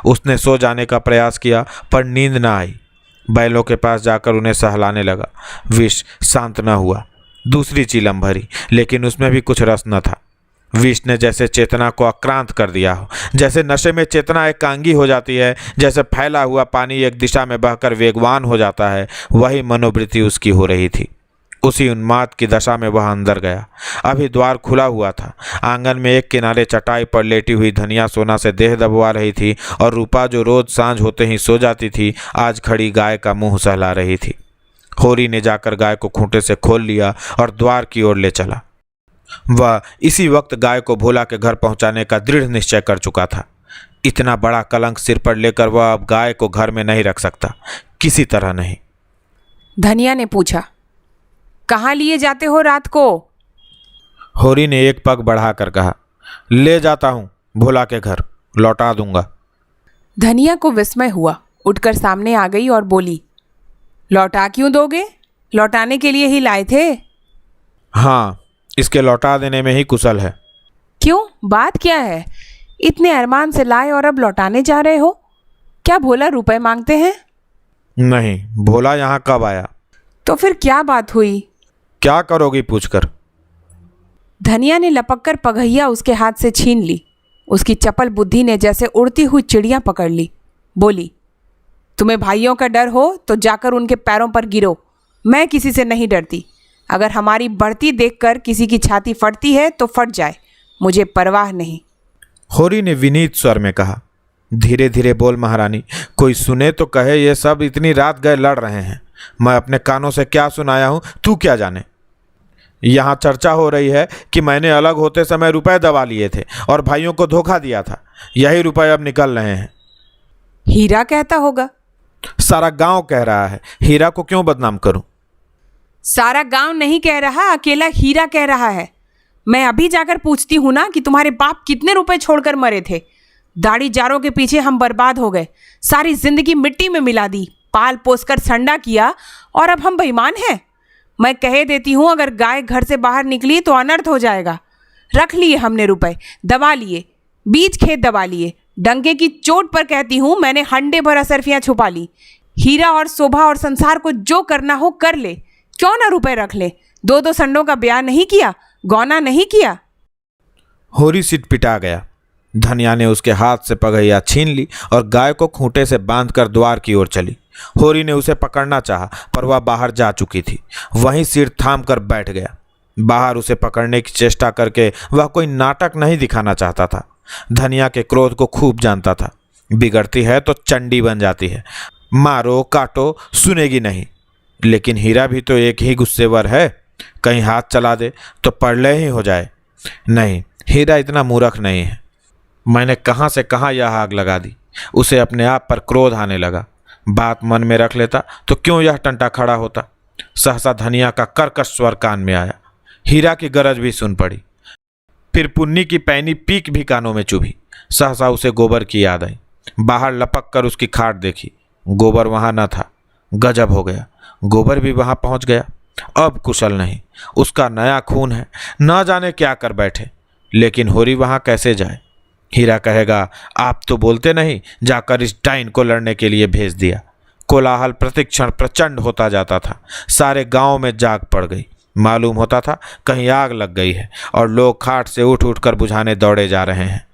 उसने सो जाने का प्रयास किया पर नींद न आई। बैलों के पास जाकर उन्हें सहलाने लगा। विष शांत न हुआ। दूसरी चीलम भरी, लेकिन उसमें भी कुछ रस न था। विष ने जैसे चेतना को आक्रांत कर दिया हो। जैसे नशे में चेतना एकांगी हो जाती है, जैसे फैला हुआ पानी एक दिशा में बहकर वेगवान हो जाता है, वही मनोवृत्ति उसकी हो रही थी। उसी उन्माद की दशा में वह अंदर गया। अभी द्वार खुला हुआ था। आंगन में एक किनारे चटाई पर लेटी हुई धनिया सोना से देह दबवा रही थी और रूपा जो रोज सांझ होते ही सो जाती थी, आज खड़ी गाय का मुंह सहला रही थी। होरी ने जाकर गाय को खूंटे से खोल लिया और द्वार की ओर ले चला। वह इसी वक्त गाय को भोला के घर पहुंचाने का दृढ़ निश्चय कर चुका था। इतना बड़ा कलंक सिर पर लेकर वह अब गाय को घर में नहीं रख सकता, किसी तरह नहीं। धनिया ने पूछा, कहाँ लिए जाते हो रात को? होरी ने एक पग बढ़ाकर कहा, ले जाता हूं भोला के घर, लौटा दूंगा। धनिया को विस्मय हुआ। उठकर सामने आ गई और बोली, लौटा क्यों दोगे? लौटाने के लिए ही लाए थे। हाँ, इसके लौटा देने में ही कुशल है। क्यों, बात क्या है? इतने अरमान से लाए और अब लौटाने जा रहे हो? क्या भोला रुपए मांगते हैं? नहीं, भोला यहाँ कब आया? तो फिर क्या बात हुई? क्या करोगी पूछकर? धनिया ने लपककर पगहिया उसके हाथ से छीन ली। उसकी चपल बुद्धि ने जैसे उड़ती हुई चिड़िया पकड़ ली। बोली, तुम्हें भाइयों का डर हो तो जाकर उनके पैरों पर गिरो। मैं किसी से नहीं डरती। अगर हमारी बढ़ती देखकर किसी की छाती फटती है तो फट जाए, मुझे परवाह नहीं। होरी ने विनीत स्वर में कहा, धीरे धीरे बोल महारानी, कोई सुने तो कहे ये सब इतनी रात गए लड़ रहे हैं। मैं अपने कानों से क्या सुनाया हूँ तू क्या जाने। यहाँ चर्चा हो रही है कि मैंने अलग होते समय रुपए दबा लिए थे और भाइयों को धोखा दिया था। यही रुपए अब निकल रहे हैं। हीरा कहता होगा। सारा गांव कह रहा है, हीरा को क्यों बदनाम करूं? सारा गांव नहीं कह रहा, अकेला हीरा कह रहा है। मैं अभी जाकर पूछती हूँ ना कि तुम्हारे बाप कितने रुपए छोड़कर मरे थे। दाढ़ी जारों के पीछे हम बर्बाद हो गए, सारी जिंदगी मिट्टी में मिला दी, पाल पोस कर संडा किया और अब हम बेईमान हैं। मैं कह देती हूँ, अगर गाय घर से बाहर निकली तो अनर्थ हो जाएगा। रख लिए हमने रुपए, दबा लिए, बीज खेत दबा लिए। डंके की चोट पर कहती हूँ, मैंने हंडे भर असरफियाँ छुपा ली। हीरा और शोभा और संसार को जो करना हो कर ले, क्यों ना रुपए रख ले। दो दो संडों का ब्याह नहीं किया, गौना नहीं किया। होरी सिटपिटा गया। धनिया ने उसके हाथ से पगहिया छीन ली और गाय को खूंटे से बांधकर द्वार की ओर चली। होरी ने उसे पकड़ना चाहा, पर वह बाहर जा चुकी थी। वहीं सिर थाम कर बैठ गया। बाहर उसे पकड़ने की चेष्टा करके वह कोई नाटक नहीं दिखाना चाहता था। धनिया के क्रोध को खूब जानता था। बिगड़ती है तो चंडी बन जाती है, मारो काटो सुनेगी नहीं। लेकिन हीरा भी तो एक ही गुस्सेवर है, कहीं हाथ चला दे तो पड़ले ही हो जाए। नहीं, हीरा इतना मूर्ख नहीं है। मैंने कहाँ से कहाँ यह आग लगा दी। उसे अपने आप पर क्रोध आने लगा। बात मन में रख लेता तो क्यों यह टंटा खड़ा होता। सहसा धनिया का कर्कश स्वर कान में आया। हीरा की गरज भी सुन पड़ी। फिर पुन्नी की पैनी पीक भी कानों में चुभी। सहसा उसे गोबर की याद आई। बाहर लपक कर उसकी खाट देखी, गोबर वहाँ न था। गजब हो गया, गोबर भी वहाँ पहुँच गया। अब कुशल नहीं, उसका नया खून है, न जाने क्या कर बैठे। लेकिन होरी वहाँ कैसे जाए? हीरा कहेगा, आप तो बोलते नहीं, जाकर इस डाइन को लड़ने के लिए भेज दिया। कोलाहल प्रतिक्षण प्रचंड होता जाता था। सारे गांव में जाग पड़ गई। मालूम होता था कहीं आग लग गई है और लोग खाट से उठ उठ कर बुझाने दौड़े जा रहे हैं।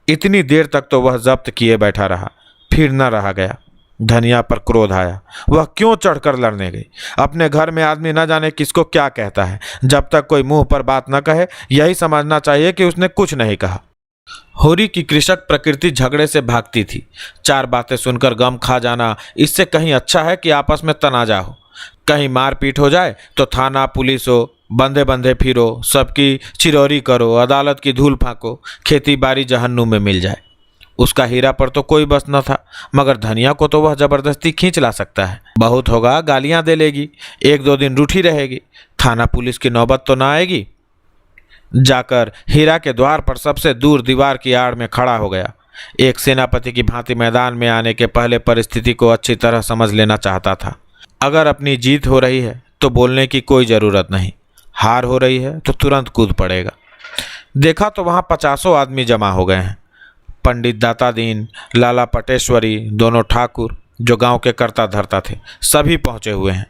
इतनी देर तक तो वह जब्त किए बैठा रहा, फिर न रहा गया। धनिया पर क्रोध आया। वह क्यों चढ़कर लड़ने गई? अपने घर में आदमी न जाने किसको क्या कहता है। जब तक कोई मुंह पर बात न कहे, यही समझना चाहिए कि उसने कुछ नहीं कहा। होरी की कृषक प्रकृति झगड़े से भागती थी। चार बातें सुनकर गम खा जाना इससे कहीं अच्छा है कि आपस में तनाजा हो। कहीं मारपीट हो जाए तो थाना पुलिस हो, बंधे बंधे फिरो, सबकी चिरौरी करो, अदालत की धूल फांको, खेती बाड़ी जहन्नुम में मिल जाए। उसका हीरा पर तो कोई बस न था, मगर धनिया को तो वह जबरदस्ती खींच ला सकता है। बहुत होगा गालियां दे लेगी, एक दो दिन रूठी रहेगी, थाना पुलिस की नौबत तो ना आएगी। जाकर हीरा के द्वार पर सबसे दूर दीवार की आड़ में खड़ा हो गया। एक सेनापति की भांति मैदान में आने के पहले परिस्थिति को अच्छी तरह समझ लेना चाहता था। अगर अपनी जीत हो रही है तो बोलने की कोई ज़रूरत नहीं, हार हो रही है तो तुरंत कूद पड़ेगा। देखा तो वहाँ 50 आदमी जमा हो गए हैं। पंडित दातादीन, लाला पटेश्वरी, दोनों ठाकुर जो गांव के कर्ता धर्ता थे, सभी पहुँचे हुए हैं।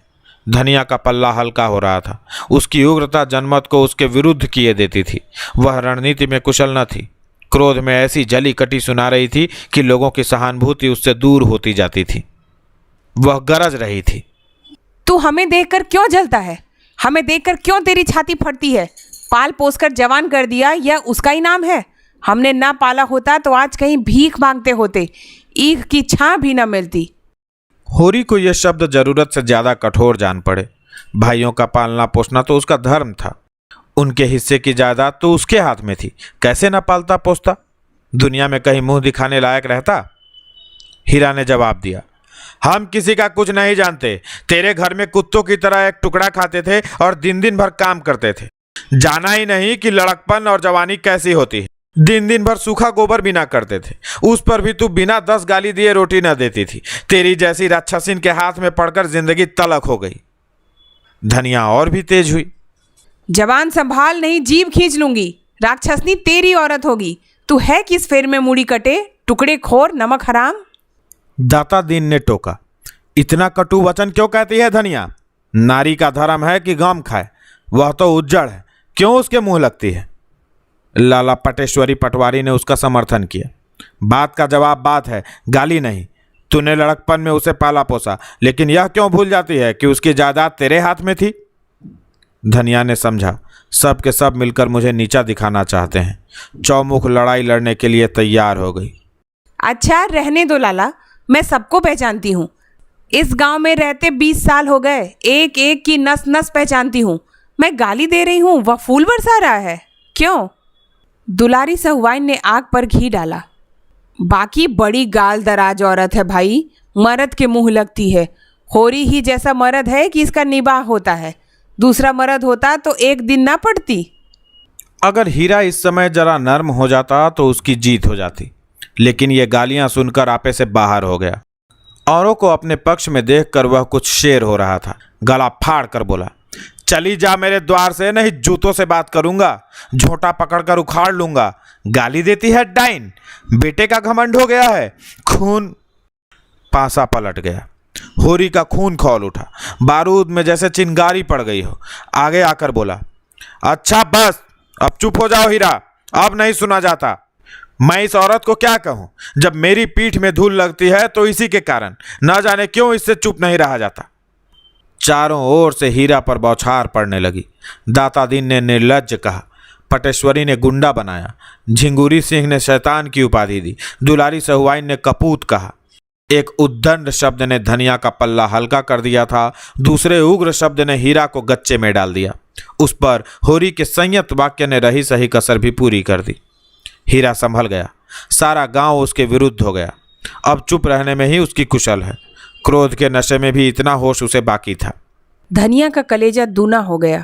धनिया का पल्ला हल्का हो रहा था। उसकी उग्रता जनमत को उसके विरुद्ध किए देती थी। वह रणनीति में कुशल न थी। क्रोध में ऐसी जली कटी सुना रही थी कि लोगों की सहानुभूति उससे दूर होती जाती थी। वह गरज रही थी। तू हमें देखकर क्यों जलता है? हमें देखकर क्यों तेरी छाती फटती है? पाल पोस कर जवान कर दिया, यह उसका ही नाम है। हमने ना पाला होता तो आज कहीं भीख मांगते होते, ईख की छां भी न मिलती। होरी को यह शब्द जरूरत से ज्यादा कठोर जान पड़े। भाइयों का पालना पोसना तो उसका धर्म था। उनके हिस्से की जायदाद तो उसके हाथ में थी, कैसे न पालता पोसता? दुनिया में कहीं मुंह दिखाने लायक रहता? हीरा ने जवाब दिया, हम किसी का कुछ नहीं जानते। तेरे घर में कुत्तों की तरह एक टुकड़ा खाते थे और दिन दिन भर काम करते थे। जाना ही नहीं कि लड़कपन और जवानी कैसी होती है। दिन दिन भर सूखा गोबर भी ना करते थे, उस पर भी तू बिना 10 गाली दिए रोटी ना देती थी। तेरी जैसी राक्षसिन के हाथ में पड़कर जिंदगी तलक हो गई। धनिया और भी तेज हुई। जवान संभाल, नहीं जीभ खींच लूंगी। राक्षसनी तेरी औरत होगी। तू है किस फेर में मूड़ी कटे, टुकड़े खोर, नमक हराम। दाता दीन ने टोका, इतना कटु वचन क्यों कहती है धनिया? नारी का धर्म है कि गम खाए। वह तो उज्जड़ है, क्यों उसके मुंह लगती है? लाला पटेश्वरी पटवारी ने उसका समर्थन किया। बात का जवाब बात है, गाली नहीं। तूने लड़कपन में उसे पाला पोसा, लेकिन यह क्यों भूल जाती है कि उसकी जायदाद तेरे हाथ में थी? धनिया ने समझा, सब के सब मिलकर मुझे नीचा दिखाना चाहते हैं। चौमुख लड़ाई लड़ने के लिए तैयार हो गई। अच्छा रहने दो लाला, मैं सबको पहचानती हूँ। इस गांव में रहते 20 साल हो गए, एक एक की नस नस पहचानती हूँ। मैं गाली दे रही हूँ, वह फूल बरसा रहा है। क्यों? दुलारी सहुआइन ने आग पर घी डाला। बाकी बड़ी गाल दराज औरत है भाई, मर्द के मुंह लगती है। होरी ही जैसा मर्द है कि इसका निबाह होता है। दूसरा मर्द होता तो एक दिन ना पड़ती। अगर हीरा इस समय जरा नर्म हो जाता तो उसकी जीत हो जाती, लेकिन ये गालियां सुनकर आपे से बाहर हो गया। औरों को अपने पक्ष में देखकर वह कुछ शेर हो रहा था। गला फाड़ कर बोला, चली जा मेरे द्वार से, नहीं जूतों से बात करूंगा, झोंटा पकड़कर उखाड़ लूंगा। गाली देती है डाइन, बेटे का घमंड हो गया है। खून। पासा पलट गया। होरी का खून खौल उठा, बारूद में जैसे चिंगारी पड़ गई हो। आगे आकर बोला, अच्छा बस, अब चुप हो जाओ हीरा, अब नहीं सुना जाता। मैं इस औरत को क्या कहूं? जब मेरी पीठ में धूल लगती है तो इसी के कारण, न जाने क्यों इससे चुप नहीं रहा जाता। चारों ओर से हीरा पर बौछार पड़ने लगी। दाता दीन ने निर्लज्ज कहा, पटेश्वरी ने गुंडा बनाया, झिंगुरी सिंह ने शैतान की उपाधि दी, दुलारी सहुआइन ने कपूत कहा। एक उद्दंड शब्द ने धनिया का पल्ला हल्का कर दिया था, दूसरे उग्र शब्द ने हीरा को गच्चे में डाल दिया। उस पर होरी के संयत वाक्य ने रही सही कसर भी पूरी कर दी। हीरा संभल गया। सारा गांव उसके विरुद्ध हो गया। अब चुप रहने में ही उसकी कुशल है। क्रोध के नशे में भी इतना होश उसे बाकी था। धनिया का कलेजा दूना हो गया।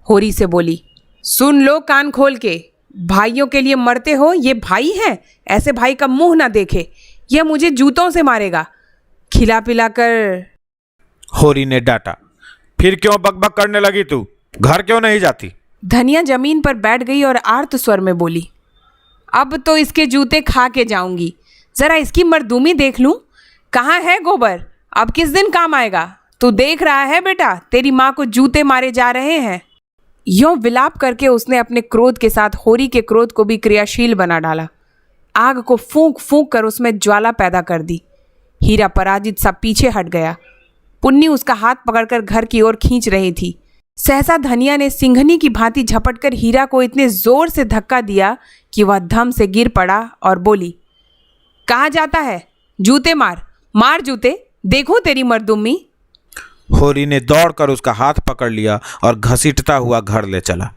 होरी से बोली, सुन लो कान खोल के, भाइयों के लिए मरते हो, ये भाई है, ऐसे भाई का मुंह ना देखे, यह मुझे जूतों से मारेगा। खिला पिला कर। होरी ने डांटा, फिर क्यों बकबक करने लगी तू? घर क्यों नहीं जाती? धनिया जमीन पर बैठ गई और आर्त स्वर में बोली, अब तो इसके जूते खा के जाऊंगी। जरा इसकी मर्दूमी देख लूं। कहाँ है गोबर? अब किस दिन काम आएगा? तू देख रहा है बेटा, तेरी माँ को जूते मारे जा रहे हैं। यों विलाप करके उसने अपने क्रोध के साथ होरी के क्रोध को भी क्रियाशील बना डाला। आग को फूंक फूंक कर उसमें ज्वाला पैदा कर दी। हीरा पराजित सा पीछे हट गया। पुन्नी उसका हाथ पकड़कर घर की ओर खींच रही थी। सहसा धनिया ने सिंघनी की भांति झपटकर हीरा को इतने जोर से धक्का दिया कि वह धम से गिर पड़ा और बोली, कहाँ जाता है? जूते मार, मार जूते, देखो तेरी मर्दुमी। होरी ने दौड़कर उसका हाथ पकड़ लिया और घसीटता हुआ घर ले चला।